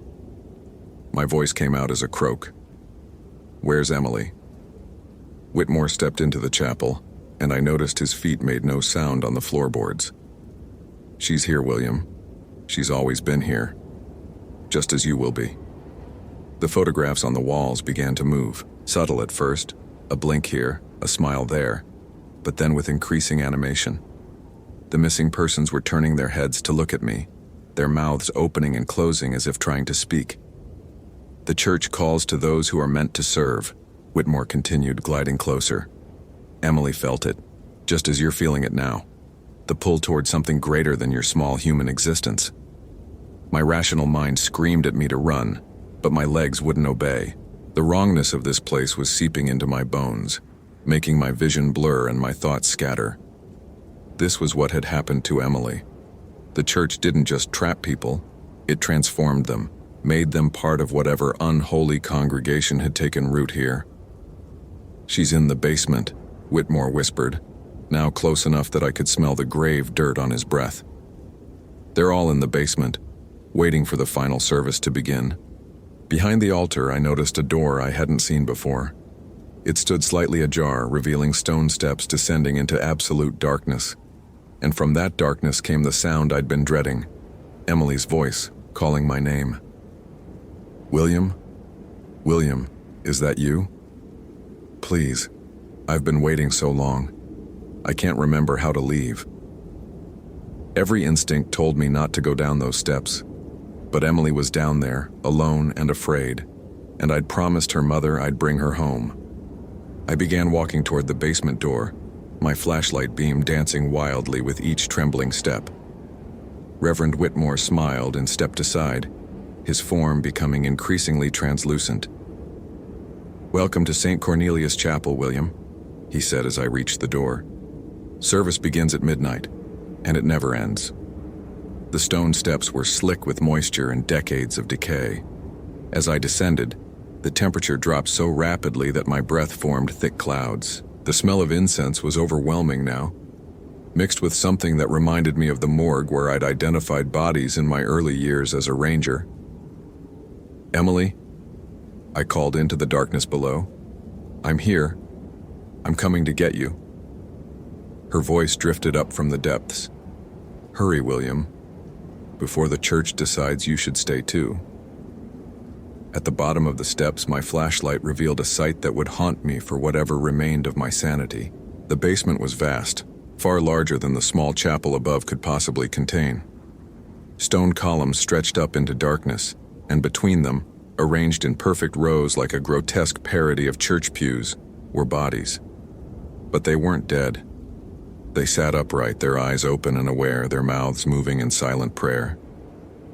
My voice came out as a croak. Where's Emily? Whitmore stepped into the chapel, and I noticed his feet made no sound on the floorboards. She's here, William. She's always been here. Just as you will be. The photographs on the walls began to move, subtle at first, a blink here, a smile there, but then with increasing animation. The missing persons were turning their heads to look at me, their mouths opening and closing as if trying to speak. The church calls to those who are meant to serve, Whitmore continued, gliding closer. Emily felt it, just as you're feeling it now. The pull toward something greater than your small human existence. My rational mind screamed at me to run, but my legs wouldn't obey. The wrongness of this place was seeping into my bones, making my vision blur and my thoughts scatter. This was what had happened to Emily. The church didn't just trap people, it transformed them, made them part of whatever unholy congregation had taken root here. She's in the basement, Whitmore whispered, now close enough that I could smell the grave dirt on his breath. They're all in the basement, waiting for the final service to begin. Behind the altar, I noticed a door I hadn't seen before. It stood slightly ajar, revealing stone steps descending into absolute darkness. And from that darkness came the sound I'd been dreading, Emily's voice, calling my name. William? William, is that you? Please, I've been waiting so long. I can't remember how to leave. Every instinct told me not to go down those steps, but Emily was down there, alone and afraid, and I'd promised her mother I'd bring her home. I began walking toward the basement door, my flashlight beam dancing wildly with each trembling step. Reverend Whitmore smiled and stepped aside, his form becoming increasingly translucent. "Welcome to St. Cornelius Chapel, William," he said as I reached the door. "Service begins at midnight, and it never ends." The stone steps were slick with moisture and decades of decay. As I descended, the temperature dropped so rapidly that my breath formed thick clouds. The smell of incense was overwhelming now, mixed with something that reminded me of the morgue where I'd identified bodies in my early years as a ranger. "Emily," I called into the darkness below. "I'm here. I'm coming to get you." Her voice drifted up from the depths. "Hurry, William, before the church decides you should stay too." At the bottom of the steps, my flashlight revealed a sight that would haunt me for whatever remained of my sanity. The basement was vast, far larger than the small chapel above could possibly contain. Stone columns stretched up into darkness, and between them, arranged in perfect rows like a grotesque parody of church pews, were bodies. But they weren't dead. They sat upright, their eyes open and aware, their mouths moving in silent prayer.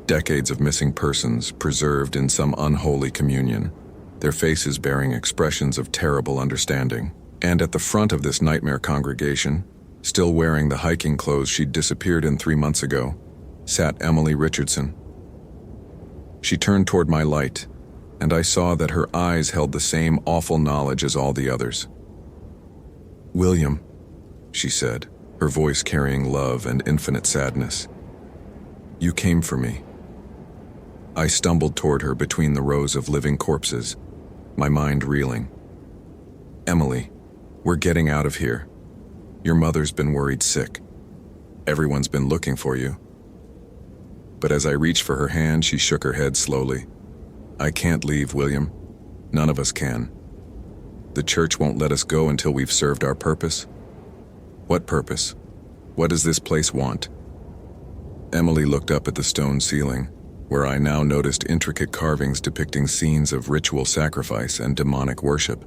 Decades of missing persons preserved in some unholy communion, their faces bearing expressions of terrible understanding. And at the front of this nightmare congregation, still wearing the hiking clothes she'd disappeared in 3 months ago, sat Emily Richardson. She turned toward my light, and I saw that her eyes held the same awful knowledge as all the others. "William," she said, her voice carrying love and infinite sadness. "You came for me." I stumbled toward her between the rows of living corpses, my mind reeling. "Emily, we're getting out of here. Your mother's been worried sick. Everyone's been looking for you." But as I reached for her hand, she shook her head slowly. "I can't leave, William. None of us can. The church won't let us go until we've served our purpose." "What purpose? What does this place want?" Emily looked up at the stone ceiling, where I now noticed intricate carvings depicting scenes of ritual sacrifice and demonic worship.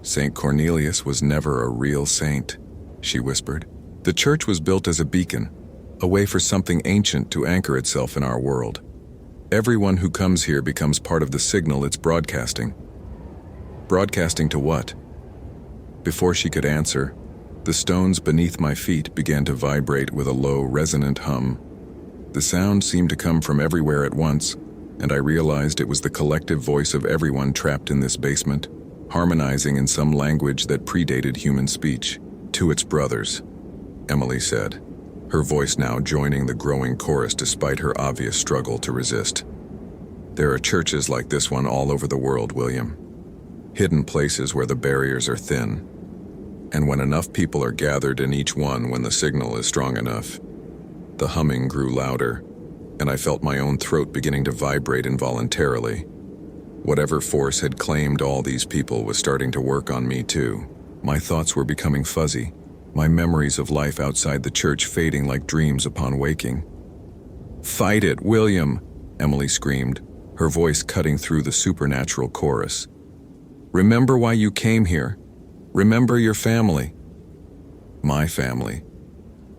"St. Cornelius was never a real saint," she whispered. "The church was built as a beacon, a way for something ancient to anchor itself in our world. Everyone who comes here becomes part of the signal it's broadcasting." "Broadcasting to what?" Before she could answer, the stones beneath my feet began to vibrate with a low, resonant hum. The sound seemed to come from everywhere at once, and I realized it was the collective voice of everyone trapped in this basement, harmonizing in some language that predated human speech. "To its brothers," Emily said, her voice now joining the growing chorus despite her obvious struggle to resist. "There are churches like this one all over the world, William. Hidden places where the barriers are thin. And when enough people are gathered in each one, when the signal is strong enough." The humming grew louder, and I felt my own throat beginning to vibrate involuntarily. Whatever force had claimed all these people was starting to work on me too. My thoughts were becoming fuzzy, my memories of life outside the church fading like dreams upon waking. "Fight it, William!" Emily screamed, her voice cutting through the supernatural chorus. "Remember why you came here. Remember your family." "My family."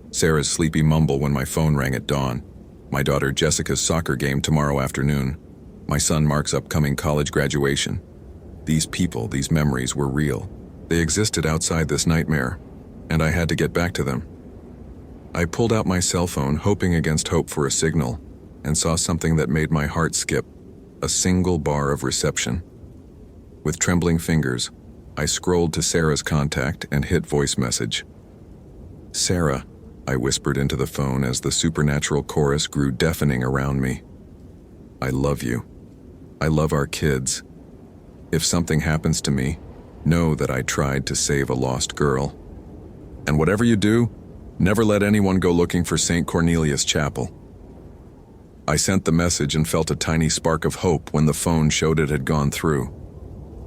Sarah's sleepy mumble when my phone rang at dawn. "My daughter Jessica's soccer game tomorrow afternoon. My son Mark's upcoming college graduation." These people, these memories were real. They existed outside this nightmare, and I had to get back to them. I pulled out my cell phone, hoping against hope for a signal, and saw something that made my heart skip: a single bar of reception. With trembling fingers, I scrolled to Sarah's contact and hit voice message. "Sarah," I whispered into the phone as the supernatural chorus grew deafening around me. "I love you. I love our kids. If something happens to me, know that I tried to save a lost girl. And whatever you do, never let anyone go looking for St. Cornelius Chapel." I sent the message and felt a tiny spark of hope when the phone showed it had gone through.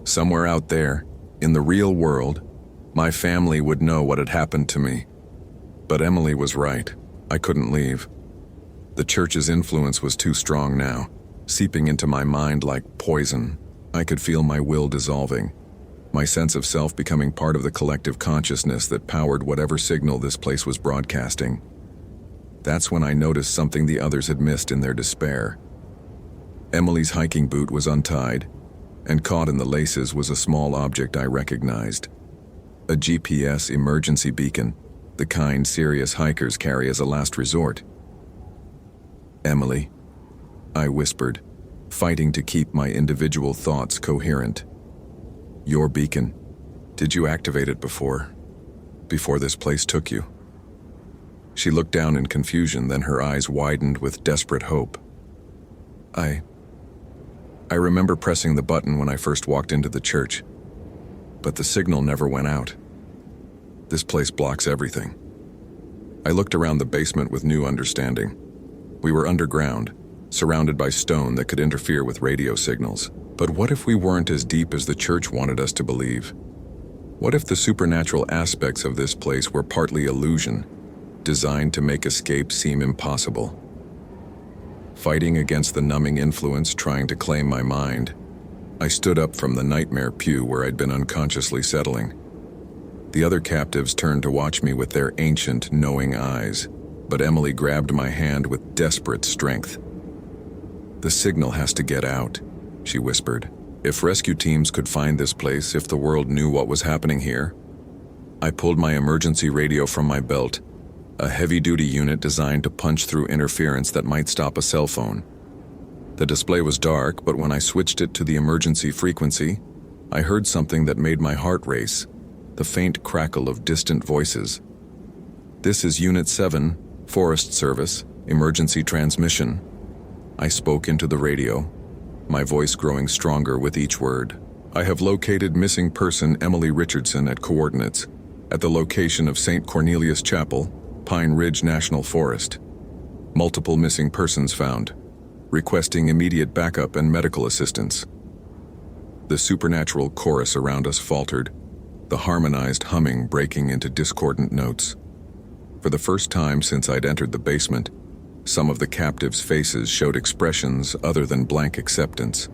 Somewhere out there, in the real world, my family would know what had happened to me. But Emily was right. I couldn't leave. The church's influence was too strong now, seeping into my mind like poison. I could feel my will dissolving, my sense of self becoming part of the collective consciousness that powered whatever signal this place was broadcasting. That's when I noticed something the others had missed in their despair. Emily's hiking boot was untied, and caught in the laces was a small object I recognized. A GPS emergency beacon, the kind serious hikers carry as a last resort. "Emily," I whispered, fighting to keep my individual thoughts coherent. "Your beacon. Did you activate it before this place took you?" She looked down in confusion, then her eyes widened with desperate hope. I remember pressing the button when I first walked into the church, but the signal never went out. This place blocks everything." I looked around the basement with new understanding. We were underground, surrounded by stone that could interfere with radio signals. But what if we weren't as deep as the church wanted us to believe? What if the supernatural aspects of this place were partly illusion, designed to make escape seem impossible? Fighting against the numbing influence trying to claim my mind, I stood up from the nightmare pew where I'd been unconsciously settling. The other captives turned to watch me with their ancient, knowing eyes, but Emily grabbed my hand with desperate strength. "The signal has to get out," she whispered. "If rescue teams could find this place, if the world knew what was happening here." I pulled my emergency radio from my belt, a heavy-duty unit designed to punch through interference that might stop a cell phone. The display was dark, but when I switched it to the emergency frequency, I heard something that made my heart race, the faint crackle of distant voices. "This is Unit 7, Forest Service, emergency transmission." I spoke into the radio, my voice growing stronger with each word. "I have located missing person Emily Richardson at coordinates, at the location of St. Cornelius Chapel, Pine Ridge National Forest. Multiple missing persons found. Requesting immediate backup and medical assistance." The supernatural chorus around us faltered, the harmonized humming breaking into discordant notes. For the first time since I'd entered the basement, some of the captives' faces showed expressions other than blank acceptance: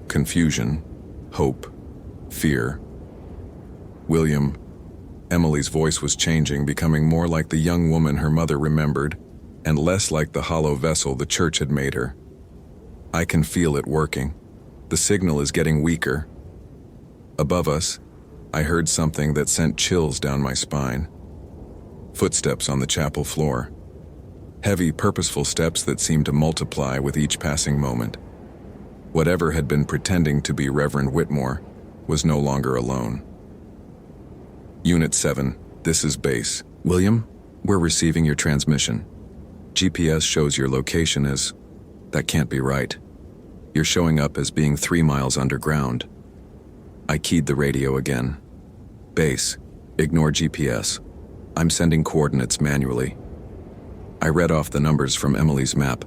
confusion, hope, fear. "William," Emily's voice was changing, becoming more like the young woman her mother remembered, and less like the hollow vessel the church had made her. "I can feel it working. The signal is getting weaker." Above us, I heard something that sent chills down my spine. Footsteps on the chapel floor. Heavy, purposeful steps that seemed to multiply with each passing moment. Whatever had been pretending to be Reverend Whitmore was no longer alone. "Unit 7, this is base. William, we're receiving your transmission. GPS shows your location as..." "That can't be right. You're showing up as being 3 miles underground." I keyed the radio again. "Base, ignore GPS. I'm sending coordinates manually." I read off the numbers from Emily's map,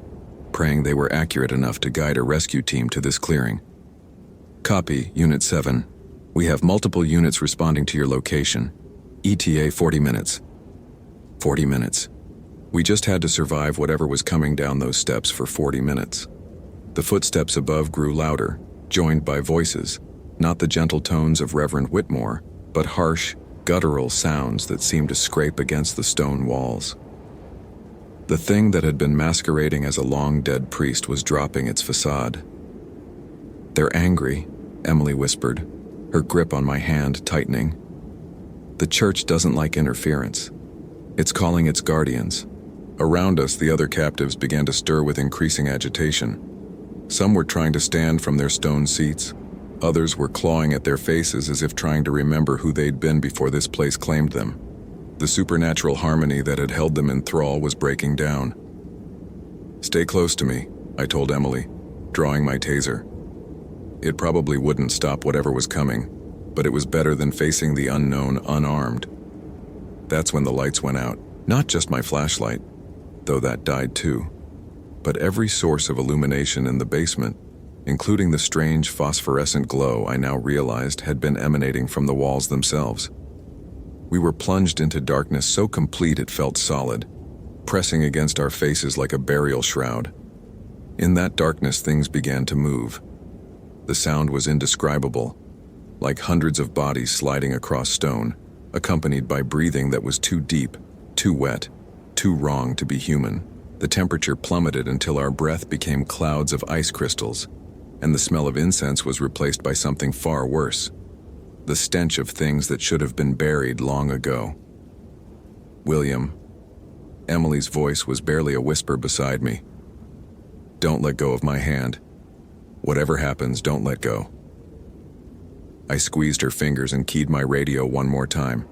praying they were accurate enough to guide a rescue team to this clearing. "Copy, Unit 7. We have multiple units responding to your location. ETA 40 minutes. 40 minutes. We just had to survive whatever was coming down those steps for 40 minutes. The footsteps above grew louder, joined by voices, not the gentle tones of Reverend Whitmore, but harsh, guttural sounds that seemed to scrape against the stone walls. The thing that had been masquerading as a long-dead priest was dropping its facade. "They're angry," Emily whispered, her grip on my hand tightening. "The church doesn't like interference. It's calling its guardians." Around us, the other captives began to stir with increasing agitation. Some were trying to stand from their stone seats. Others were clawing at their faces as if trying to remember who they'd been before this place claimed them. The supernatural harmony that had held them in thrall was breaking down. "Stay close to me," I told Emily, drawing my taser. It probably wouldn't stop whatever was coming, but it was better than facing the unknown unarmed. That's when the lights went out. Not just my flashlight, though that died too, but every source of illumination in the basement, including the strange phosphorescent glow I now realized had been emanating from the walls themselves. We were plunged into darkness so complete it felt solid, pressing against our faces like a burial shroud. In that darkness, things began to move. The sound was indescribable, like hundreds of bodies sliding across stone, accompanied by breathing that was too deep, too wet, too wrong to be human. The temperature plummeted until our breath became clouds of ice crystals, and the smell of incense was replaced by something far worse, the stench of things that should have been buried long ago. "William." Emily's voice was barely a whisper beside me. "Don't let go of my hand. Whatever happens, don't let go." I squeezed her fingers and keyed my radio one more time.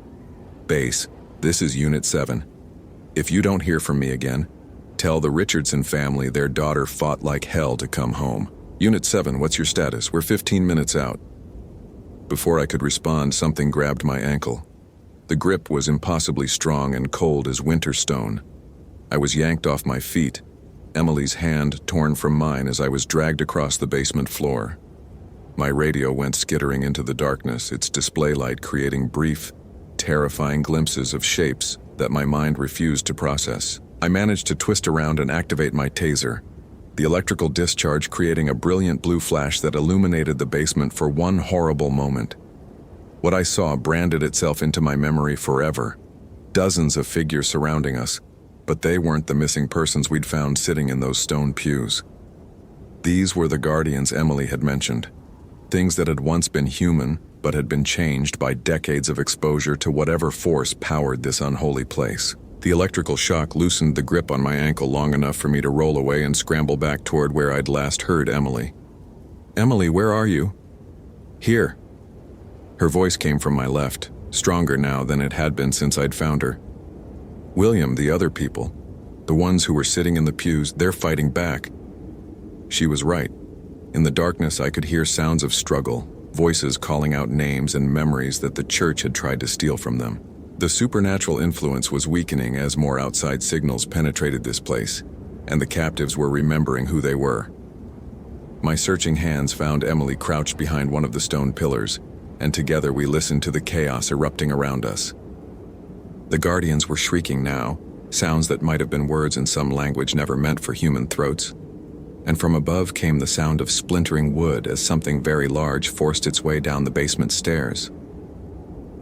"Base, this is Unit 7. If you don't hear from me again, tell the Richardson family their daughter fought like hell to come home. Unit 7, what's your status? We're 15 minutes out." Before I could respond, something grabbed my ankle. The grip was impossibly strong and cold as winter stone. I was yanked off my feet, Emily's hand torn from mine as I was dragged across the basement floor. My radio went skittering into the darkness, its display light creating brief, terrifying glimpses of shapes that my mind refused to process. I managed to twist around and activate my taser, the electrical discharge creating a brilliant blue flash that illuminated the basement for one horrible moment. What I saw branded itself into my memory forever. Dozens of figures surrounding us, but they weren't the missing persons we'd found sitting in those stone pews. These were the guardians Emily had mentioned, things that had once been human but had been changed by decades of exposure to whatever force powered this unholy place. The electrical shock loosened the grip on my ankle long enough for me to roll away and scramble back toward where I'd last heard Emily. "Emily, where are you?" "Here." Her voice came from my left, stronger now than it had been since I'd found her. "William, the other people, the ones who were sitting in the pews, they're fighting back." She was right. In the darkness, I could hear sounds of struggle, voices calling out names and memories that the church had tried to steal from them. The supernatural influence was weakening as more outside signals penetrated this place, and the captives were remembering who they were. My searching hands found Emily crouched behind one of the stone pillars, and together we listened to the chaos erupting around us. The guardians were shrieking now, sounds that might have been words in some language never meant for human throats. And from above came the sound of splintering wood as something very large forced its way down the basement stairs.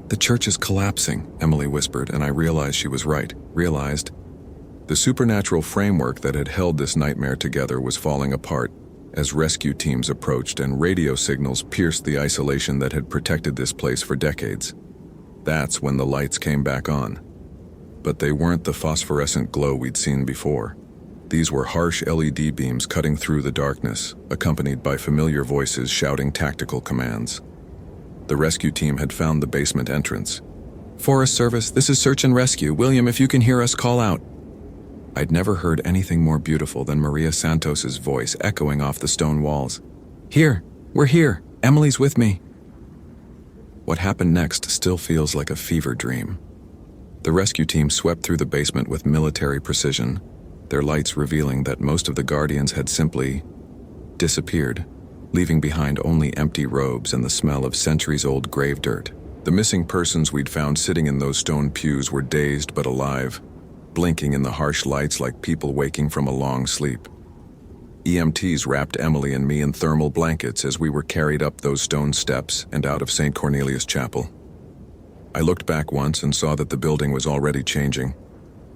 "The church is collapsing," Emily whispered, and I realized she was right. The supernatural framework that had held this nightmare together was falling apart as rescue teams approached and radio signals pierced the isolation that had protected this place for decades. That's when the lights came back on. But they weren't the phosphorescent glow we'd seen before. These were harsh LED beams cutting through the darkness, accompanied by familiar voices shouting tactical commands. The rescue team had found the basement entrance. "Forest Service, this is search and rescue. William, if you can hear us, call out." I'd never heard anything more beautiful than Maria Santos's voice echoing off the stone walls. "Here, we're here. Emily's with me." What happened next still feels like a fever dream. The rescue team swept through the basement with military precision, their lights revealing that most of the guardians had simply disappeared, leaving behind only empty robes and the smell of centuries-old grave dirt. The missing persons we'd found sitting in those stone pews were dazed but alive, blinking in the harsh lights like people waking from a long sleep. EMTs wrapped Emily and me in thermal blankets as we were carried up those stone steps and out of St. Cornelius Chapel. I looked back once and saw that the building was already changing,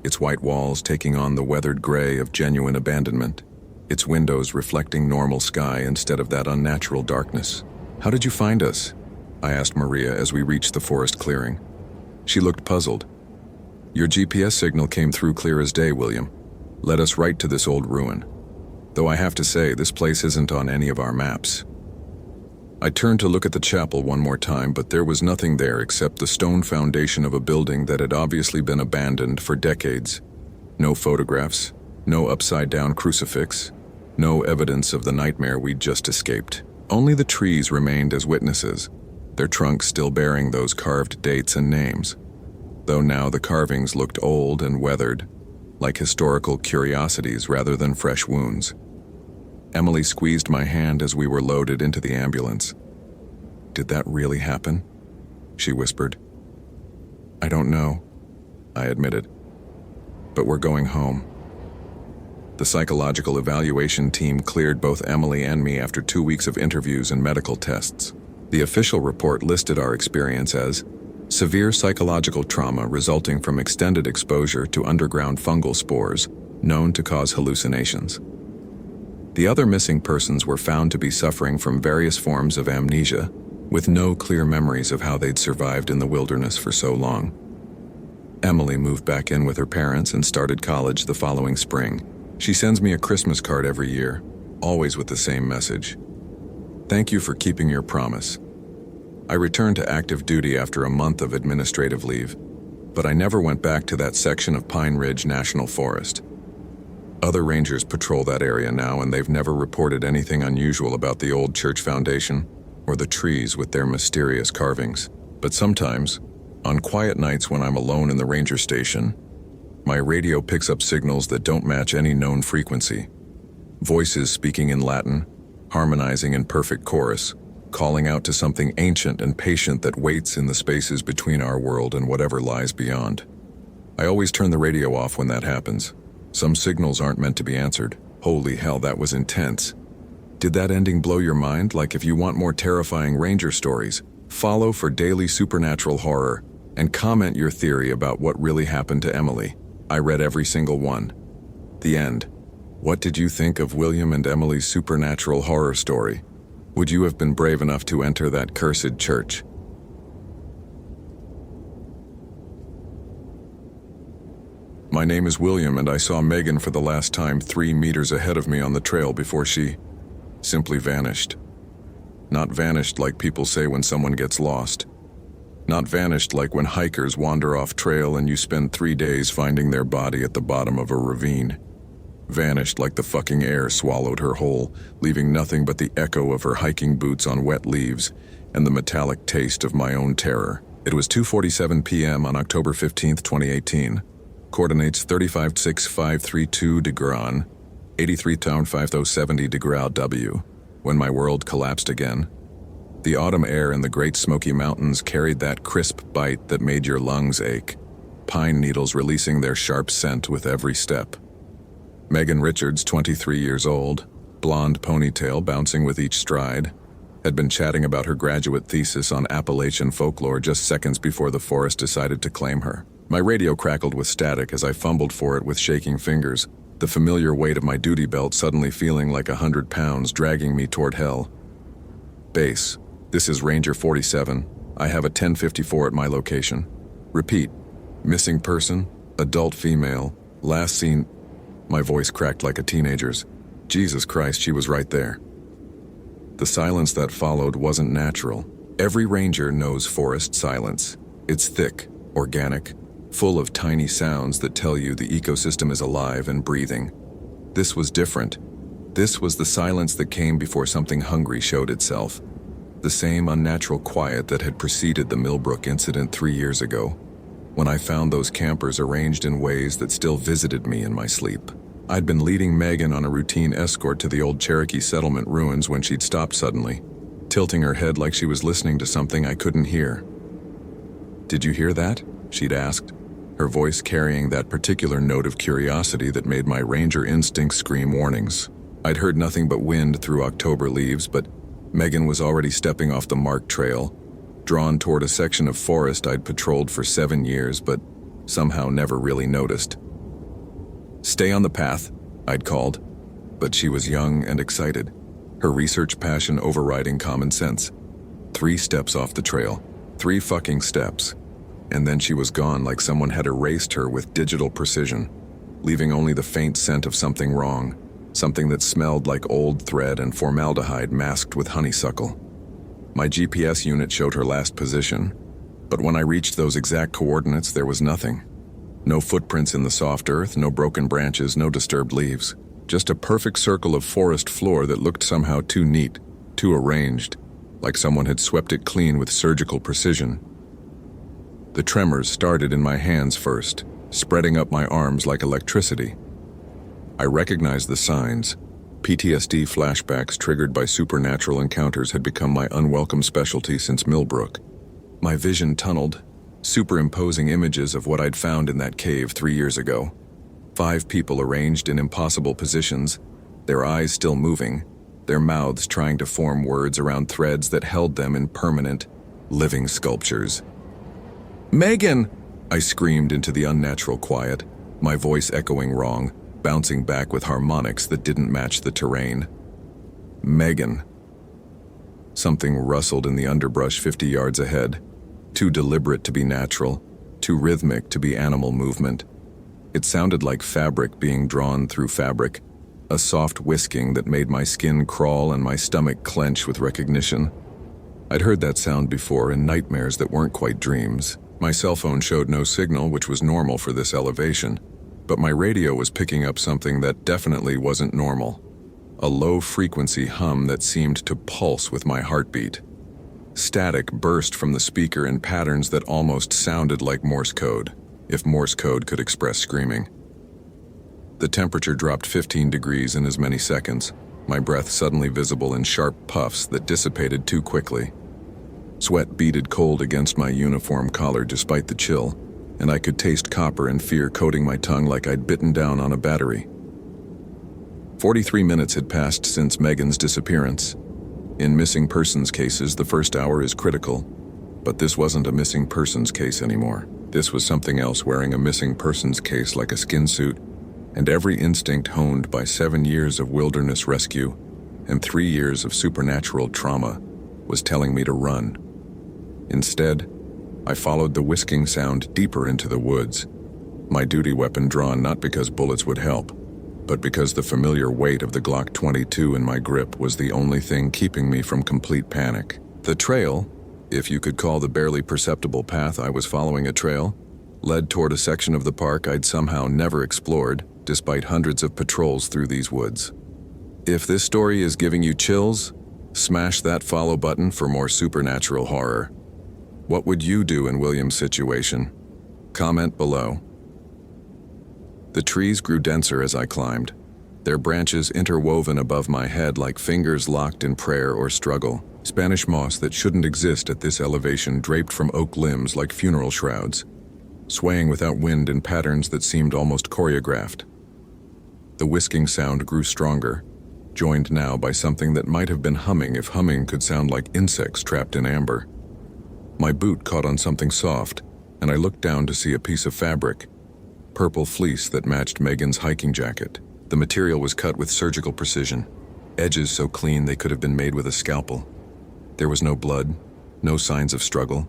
its white walls taking on the weathered gray of genuine abandonment, its windows reflecting normal sky instead of that unnatural darkness. "How did you find us?" I asked Maria as we reached the forest clearing. She looked puzzled. "Your GPS signal came through clear as day, William. Led us right to this old ruin. Though I have to say, this place isn't on any of our maps." I turned to look at the chapel one more time, but there was nothing there except the stone foundation of a building that had obviously been abandoned for decades. No photographs, no upside-down crucifix, no evidence of the nightmare we'd just escaped. Only the trees remained as witnesses, their trunks still bearing those carved dates and names, though now the carvings looked old and weathered, like historical curiosities rather than fresh wounds. Emily squeezed my hand as we were loaded into the ambulance. "Did that really happen?" she whispered. "I don't know," I admitted. "But we're going home." The psychological evaluation team cleared both Emily and me after 2 weeks of interviews and medical tests. The official report listed our experience as severe psychological trauma resulting from extended exposure to underground fungal spores, known to cause hallucinations. The other missing persons were found to be suffering from various forms of amnesia, with no clear memories of how they'd survived in the wilderness for so long. Emily moved back in with her parents and started college the following spring. She sends me a Christmas card every year, always with the same message. Thank you for keeping your promise. I returned to active duty after a month of administrative leave, but I never went back to that section of Pine Ridge National Forest. Other rangers patrol that area now, and they've never reported anything unusual about the old church foundation or the trees with their mysterious carvings. But sometimes, on quiet nights when I'm alone in the ranger station, my radio picks up signals that don't match any known frequency. Voices speaking in Latin, harmonizing in perfect chorus, calling out to something ancient and patient that waits in the spaces between our world and whatever lies beyond. I always turn the radio off when that happens. Some signals aren't meant to be answered. Holy hell, that was intense. Did that ending blow your mind? Like, if you want more terrifying ranger stories, follow for daily supernatural horror and comment your theory about what really happened to Emily. I read every single one. The end. What did you think of William and Emily's supernatural horror story? Would you have been brave enough to enter that cursed church? My name is William, and I saw Megan for the last time 3 meters ahead of me on the trail before she simply vanished. Not vanished like people say when someone gets lost. Not vanished like when hikers wander off trail and you spend 3 days finding their body at the bottom of a ravine. Vanished like the fucking air swallowed her whole, leaving nothing but the echo of her hiking boots on wet leaves and the metallic taste of my own terror. It was 2:47 p.m. on October 15th, 2018. Coordinates 356532 Degran, 83 Town 5070 Degrau W, when my world collapsed again. The autumn air in the Great Smoky Mountains carried that crisp bite that made your lungs ache, pine needles releasing their sharp scent with every step. Megan Richards, 23 years old, blonde ponytail bouncing with each stride, had been chatting about her graduate thesis on Appalachian folklore just seconds before the forest decided to claim her. My radio crackled with static as I fumbled for it with shaking fingers, the familiar weight of my duty belt suddenly feeling like 100 pounds dragging me toward hell. Base, this is Ranger 47. I have a 1054 at my location. Repeat, missing person, adult female, last seen. My voice cracked like a teenager's. Jesus Christ, she was right there. The silence that followed wasn't natural. Every ranger knows forest silence. It's thick, organic, full of tiny sounds that tell you the ecosystem is alive and breathing. This was different. This was the silence that came before something hungry showed itself. The same unnatural quiet that had preceded the Millbrook incident 3 years ago, when I found those campers arranged in ways that still visited me in my sleep. I'd been leading Megan on a routine escort to the old Cherokee settlement ruins when she'd stopped suddenly, tilting her head like she was listening to something I couldn't hear. "Did you hear that?" she'd asked, her voice carrying that particular note of curiosity that made my ranger instinct scream warnings. I'd heard nothing but wind through October leaves, but Megan was already stepping off the marked trail, drawn toward a section of forest I'd patrolled for 7 years, but somehow never really noticed. "Stay on the path," I'd called, but she was young and excited, her research passion overriding common sense. 3 steps off the trail. 3 fucking steps. And then she was gone like someone had erased her with digital precision, leaving only the faint scent of something wrong, something that smelled like old thread and formaldehyde masked with honeysuckle. My GPS unit showed her last position, but when I reached those exact coordinates, there was nothing. No footprints in the soft earth, no broken branches, no disturbed leaves. Just a perfect circle of forest floor that looked somehow too neat, too arranged, like someone had swept it clean with surgical precision. The tremors started in my hands first, spreading up my arms like electricity. I recognized the signs. PTSD flashbacks triggered by supernatural encounters had become my unwelcome specialty since Millbrook. My vision tunneled, superimposing images of what I'd found in that cave 3 years ago. 5 people arranged in impossible positions, their eyes still moving, their mouths trying to form words around threads that held them in permanent, living sculptures. "Megan!" I screamed into the unnatural quiet, my voice echoing wrong, bouncing back with harmonics that didn't match the terrain. Megan. Something rustled in the underbrush 50 yards ahead, too deliberate to be natural, too rhythmic to be animal movement. It sounded like fabric being drawn through fabric, a soft whisking that made my skin crawl and my stomach clench with recognition. I'd heard that sound before in nightmares that weren't quite dreams. My cell phone showed no signal, which was normal for this elevation, but my radio was picking up something that definitely wasn't normal. A low-frequency hum that seemed to pulse with my heartbeat. Static burst from the speaker in patterns that almost sounded like Morse code, if Morse code could express screaming. The temperature dropped 15 degrees in as many seconds, my breath suddenly visible in sharp puffs that dissipated too quickly. Sweat beaded cold against my uniform collar despite the chill, and I could taste copper and fear coating my tongue like I'd bitten down on a battery. 43 minutes had passed since Megan's disappearance. In missing persons cases, the first hour is critical, but this wasn't a missing persons case anymore. This was something else wearing a missing persons case like a skin suit, and every instinct honed by 7 years of wilderness rescue and 3 years of supernatural trauma was telling me to run. Instead, I followed the whisking sound deeper into the woods, my duty weapon drawn not because bullets would help, but because the familiar weight of the Glock 22 in my grip was the only thing keeping me from complete panic. The trail, if you could call the barely perceptible path I was following a trail, led toward a section of the park I'd somehow never explored, despite hundreds of patrols through these woods. If this story is giving you chills, smash that follow button for more supernatural horror. What would you do in William's situation? Comment below. The trees grew denser as I climbed, their branches interwoven above my head like fingers locked in prayer or struggle. Spanish moss that shouldn't exist at this elevation draped from oak limbs like funeral shrouds, swaying without wind in patterns that seemed almost choreographed. The whisking sound grew stronger, joined now by something that might have been humming if humming could sound like insects trapped in amber. My boot caught on something soft, and I looked down to see a piece of fabric, purple fleece that matched Megan's hiking jacket. The material was cut with surgical precision, edges so clean they could have been made with a scalpel. There was no blood, no signs of struggle,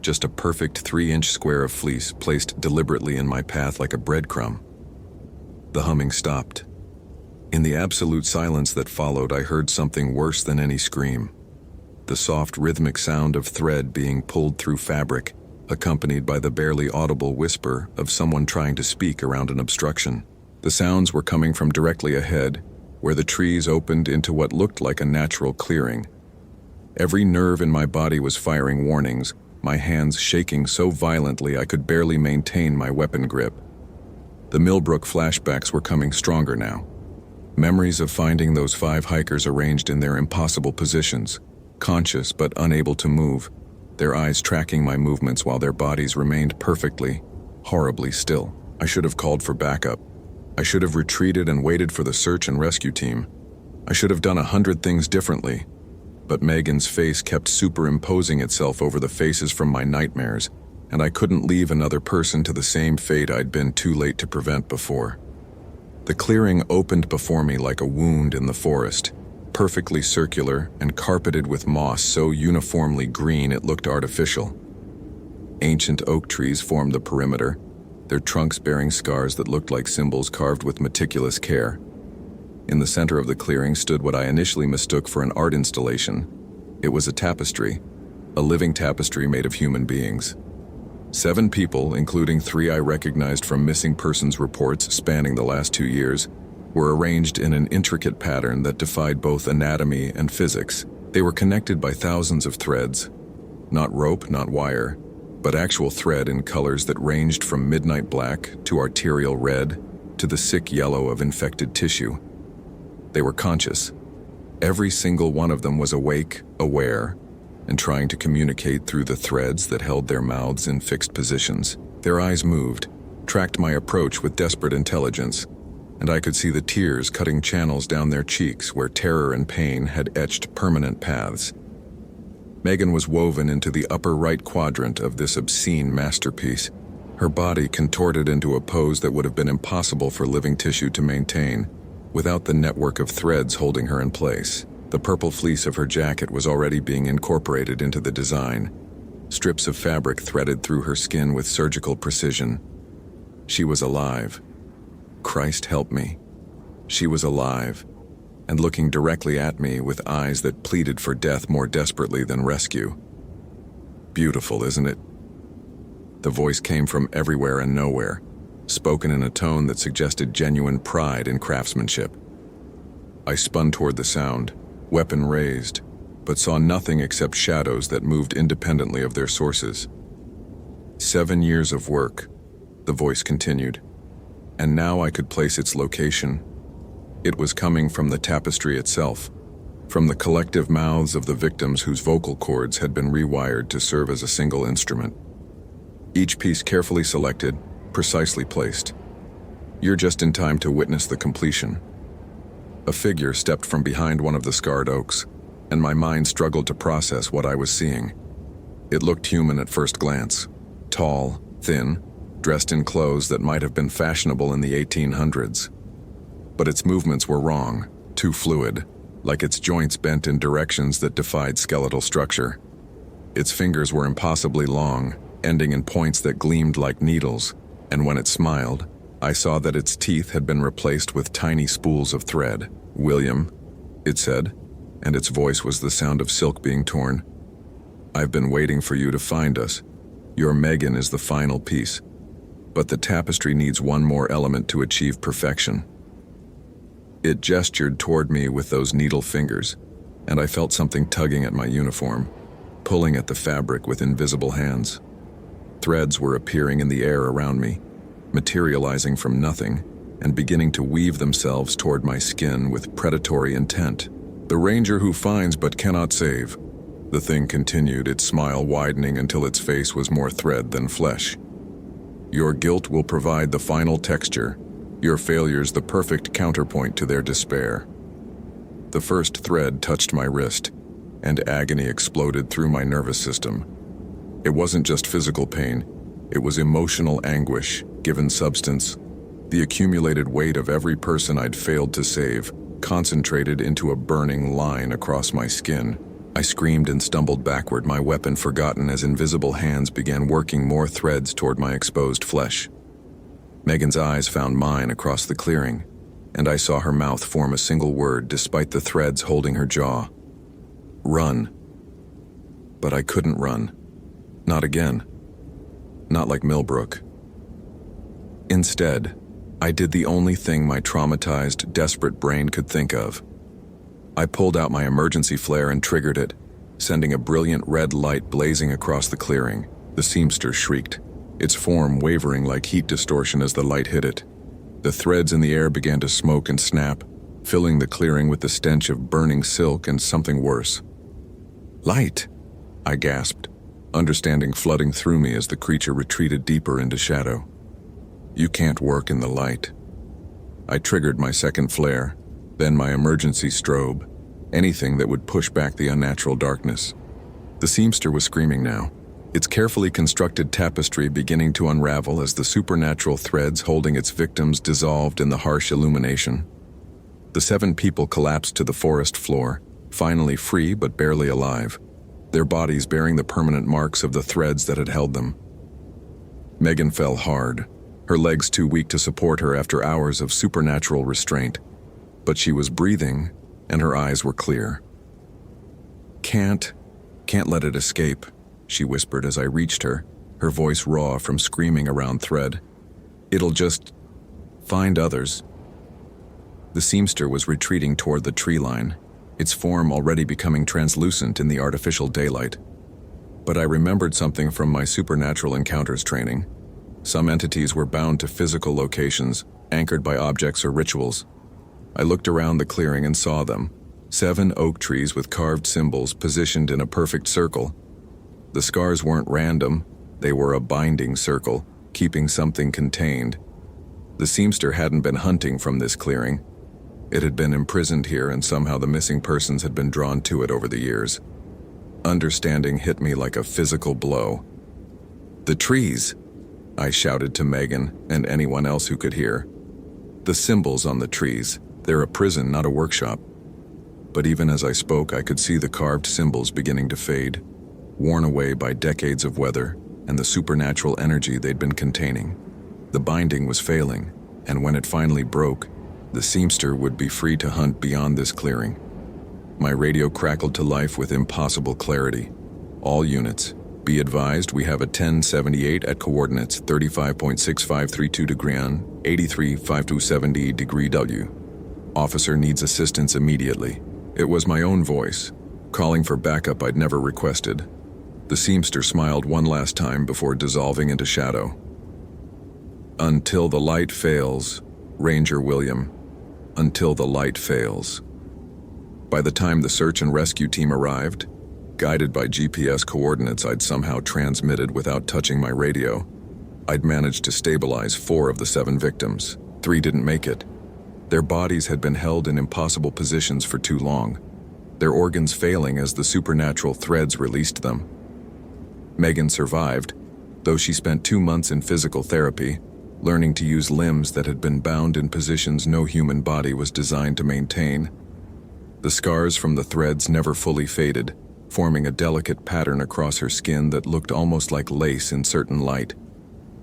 just a perfect 3-inch square of fleece placed deliberately in my path like a breadcrumb. The humming stopped. In the absolute silence that followed, I heard something worse than any scream. The soft rhythmic sound of thread being pulled through fabric, accompanied by the barely audible whisper of someone trying to speak around an obstruction. The sounds were coming from directly ahead, where the trees opened into what looked like a natural clearing. Every nerve in my body was firing warnings, my hands shaking so violently I could barely maintain my weapon grip. The Millbrook flashbacks were coming stronger now. Memories of finding those 5 hikers arranged in their impossible positions, conscious but unable to move, their eyes tracking my movements while their bodies remained perfectly, horribly still. I should have called for backup. I should have retreated and waited for the search and rescue team. I should have done 100 things differently. But Megan's face kept superimposing itself over the faces from my nightmares, and I couldn't leave another person to the same fate I'd been too late to prevent before. The clearing opened before me like a wound in the forest, perfectly circular and carpeted with moss so uniformly green it looked artificial. Ancient oak trees formed the perimeter, their trunks bearing scars that looked like symbols carved with meticulous care. In the center of the clearing stood what I initially mistook for an art installation. It was a tapestry, a living tapestry made of human beings. 7 people, including 3 I recognized from missing persons reports spanning the last 2 years, were arranged in an intricate pattern that defied both anatomy and physics. They were connected by thousands of threads. Not rope, not wire, but actual thread in colors that ranged from midnight black to arterial red to the sick yellow of infected tissue. They were conscious. Every single one of them was awake, aware, and trying to communicate through the threads that held their mouths in fixed positions. Their eyes moved, tracked my approach with desperate intelligence, and I could see the tears cutting channels down their cheeks where terror and pain had etched permanent paths. Megan was woven into the upper right quadrant of this obscene masterpiece, Her body contorted into a pose that would have been impossible for living tissue to maintain without the network of threads holding her in place. The purple fleece of her jacket was already being incorporated into the design, strips of fabric threaded through her skin with surgical precision. She was alive. Christ help me. She was alive, and looking directly at me with eyes that pleaded for death more desperately than rescue. Beautiful, isn't it? The voice came from everywhere and nowhere, spoken in a tone that suggested genuine pride in craftsmanship. I spun toward the sound, weapon raised, but saw nothing except shadows that moved independently of their sources. 7 years of work, the voice continued, and now I could place its location. It was coming from the tapestry itself, from the collective mouths of the victims whose vocal cords had been rewired to serve as a single instrument. Each piece carefully selected, precisely placed. You're just in time to witness the completion. A figure stepped from behind one of the scarred oaks, and my mind struggled to process what I was seeing. It looked human at first glance. Tall, thin, dressed in clothes that might have been fashionable in the 1800s. But its movements were wrong, too fluid, like its joints bent in directions that defied skeletal structure. Its fingers were impossibly long, ending in points that gleamed like needles, and when it smiled, I saw that its teeth had been replaced with tiny spools of thread. "William," it said, and its voice was the sound of silk being torn. "I've been waiting for you to find us. Your Megan is the final piece, but the tapestry needs one more element to achieve perfection." It gestured toward me with those needle fingers, and I felt something tugging at my uniform, pulling at the fabric with invisible hands. Threads were appearing in the air around me, materializing from nothing, and beginning to weave themselves toward my skin with predatory intent. "The ranger who finds but cannot save," the thing continued, its smile widening until its face was more thread than flesh. "Your guilt will provide the final texture, your failures the perfect counterpoint to their despair." The first thread touched my wrist, and agony exploded through my nervous system. It wasn't just physical pain, it was emotional anguish, given substance. The accumulated weight of every person I'd failed to save, concentrated into a burning line across my skin. I screamed and stumbled backward, my weapon forgotten as invisible hands began working more threads toward my exposed flesh. Megan's eyes found mine across the clearing, and I saw her mouth form a single word despite the threads holding her jaw. "Run." But I couldn't run. Not again. Not like Millbrook. Instead, I did the only thing my traumatized, desperate brain could think of. I pulled out my emergency flare and triggered it, sending a brilliant red light blazing across the clearing. The seamster shrieked, its form wavering like heat distortion as the light hit it. The threads in the air began to smoke and snap, filling the clearing with the stench of burning silk and something worse. "Light!" I gasped, understanding flooding through me as the creature retreated deeper into shadow. "You can't work in the light." I triggered my second flare, then my emergency strobe, anything that would push back the unnatural darkness. The seamster was screaming now, its carefully constructed tapestry beginning to unravel as the supernatural threads holding its victims dissolved in the harsh illumination. The 7 people collapsed to the forest floor, finally free but barely alive, their bodies bearing the permanent marks of the threads that had held them. Megan fell hard, her legs too weak to support her after hours of supernatural restraint, but she was breathing and her eyes were clear. Can't let it escape," she whispered as I reached her, her voice raw from screaming around thread. "It'll just find others." The seamster was retreating toward the tree line, its form already becoming translucent in the artificial daylight. But I remembered something from my supernatural encounters training. Some entities were bound to physical locations, anchored by objects or rituals. I looked around the clearing and saw them, 7 oak trees with carved symbols positioned in a perfect circle. The scars weren't random, they were a binding circle, keeping something contained. The seamster hadn't been hunting from this clearing. It had been imprisoned here, and somehow the missing persons had been drawn to it over the years. Understanding hit me like a physical blow. "The trees!" I shouted to Megan and anyone else who could hear. The symbols on the trees, they're a prison, not a workshop. But even as I spoke, I could see the carved symbols beginning to fade, worn away by decades of weather and the supernatural energy they'd been containing. The binding was failing, and when it finally broke, the seamster would be free to hunt beyond this clearing. My radio crackled to life with impossible clarity. All units, be advised we have a 1078 at coordinates 35.6532 degree N, 835270 degree W. Officer needs assistance immediately. It was my own voice, calling for backup I'd never requested. The seamster smiled one last time before dissolving into shadow. Until the light fails, Ranger William. Until the light fails. By the time the search and rescue team arrived, guided by GPS coordinates I'd somehow transmitted without touching my radio, I'd managed to stabilize 4 of the 7 victims. 3 didn't make it. Their bodies had been held in impossible positions for too long, their organs failing as the supernatural threads released them. Megan survived, though she spent 2 months in physical therapy, learning to use limbs that had been bound in positions no human body was designed to maintain. The scars from the threads never fully faded, forming a delicate pattern across her skin that looked almost like lace in certain light.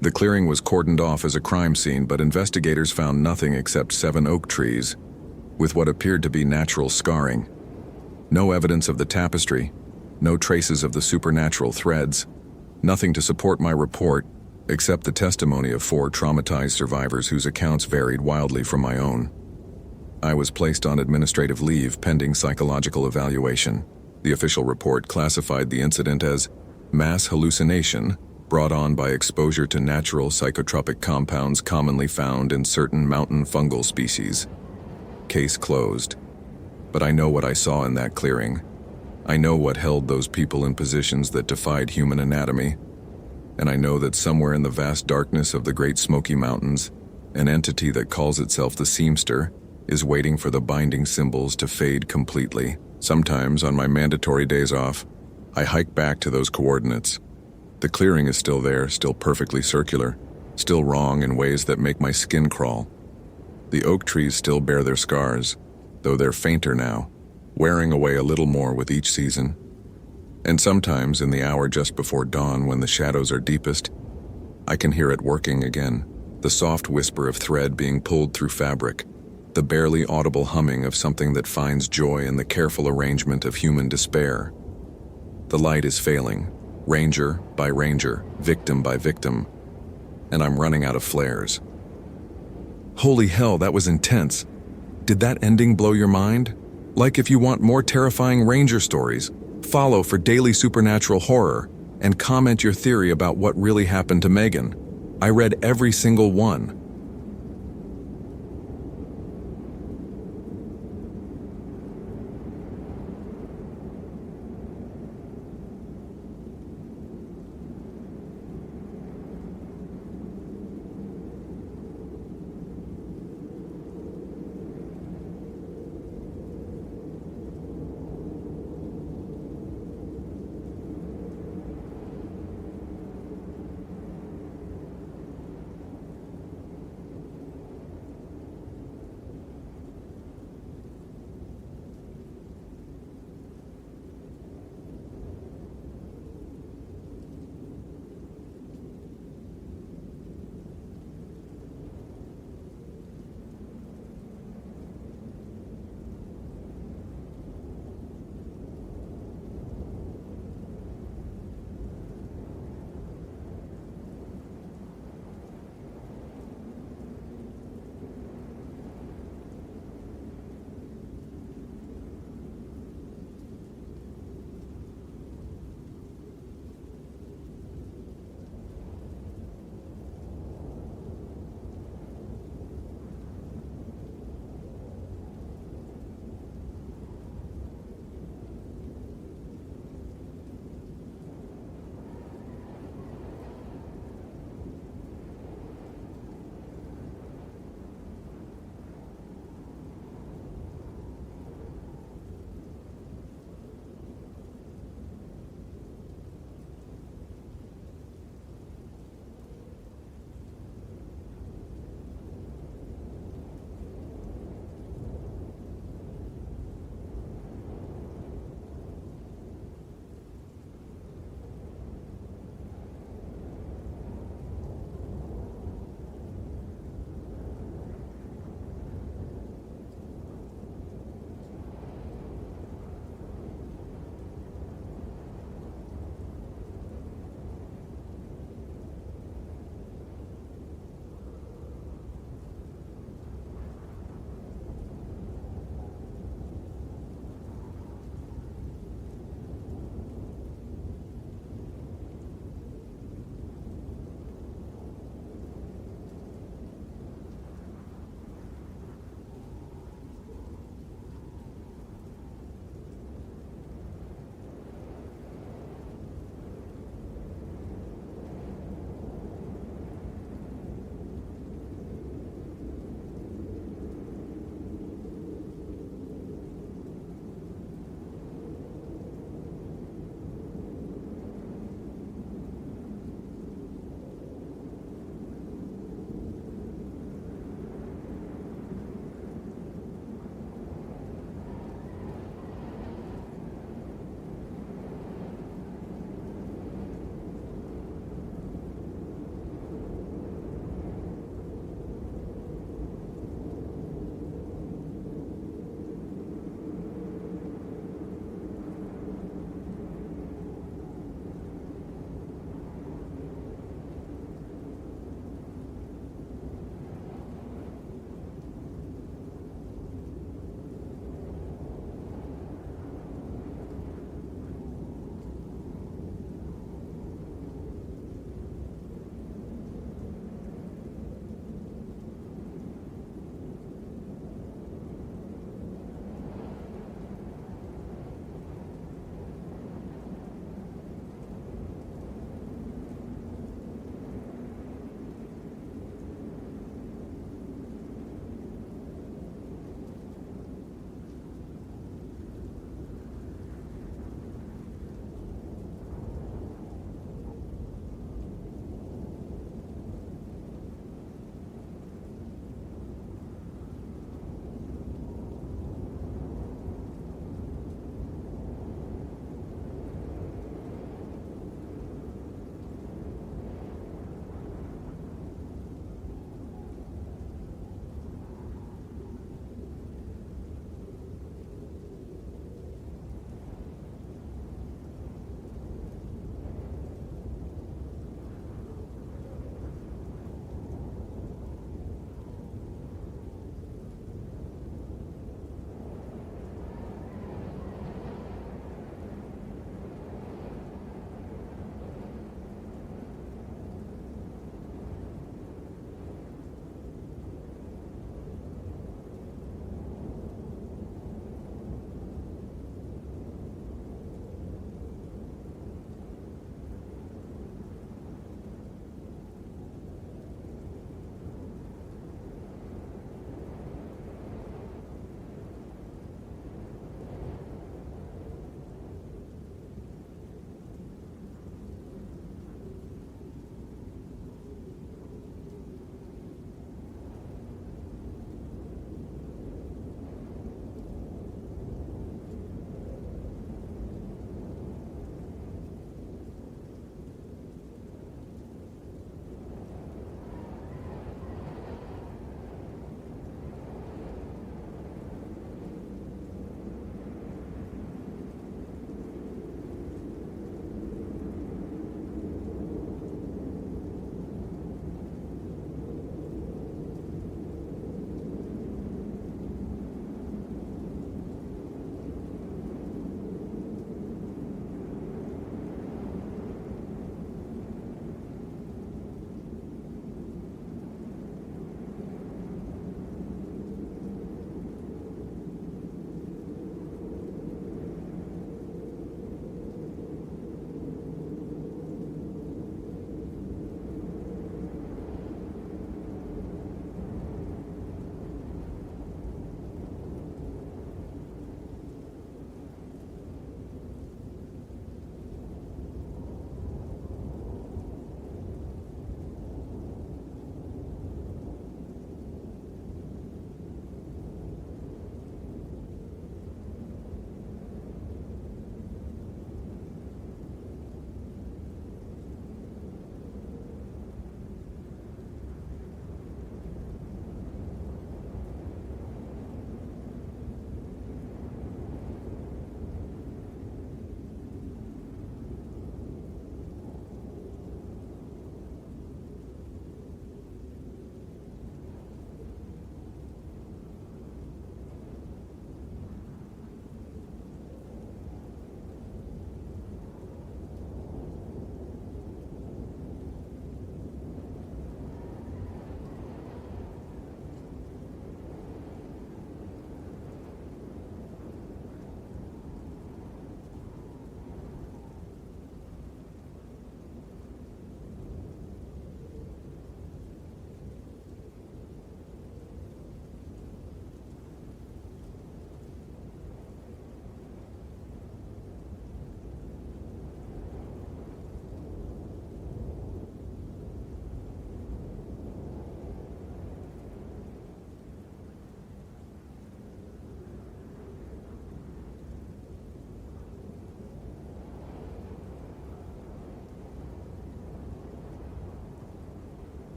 The clearing was cordoned off as a crime scene, but investigators found nothing except 7 oak trees, with what appeared to be natural scarring. No evidence of the tapestry, no traces of the supernatural threads, nothing to support my report, except the testimony of 4 traumatized survivors whose accounts varied wildly from my own. I was placed on administrative leave pending psychological evaluation. The official report classified the incident as mass hallucination brought on by exposure to natural psychotropic compounds commonly found in certain mountain fungal species. Case closed. But I know what I saw in that clearing. I know what held those people in positions that defied human anatomy. And I know that somewhere in the vast darkness of the Great Smoky Mountains, an entity that calls itself the Seamster is waiting for the binding symbols to fade completely. Sometimes, on my mandatory days off, I hike back to those coordinates. The clearing is still there, still perfectly circular, still wrong in ways that make my skin crawl. The oak trees still bear their scars, though they're fainter now, wearing away a little more with each season. And sometimes, in the hour just before dawn when the shadows are deepest, I can hear it working again, the soft whisper of thread being pulled through fabric, the barely audible humming of something that finds joy in the careful arrangement of human despair. The light is failing, ranger by ranger, victim by victim, and I'm running out of flares. Holy hell, that was intense. Did that ending blow your mind? Like, if you want more terrifying ranger stories, follow for daily supernatural horror and comment your theory about what really happened to Megan. I read every single one.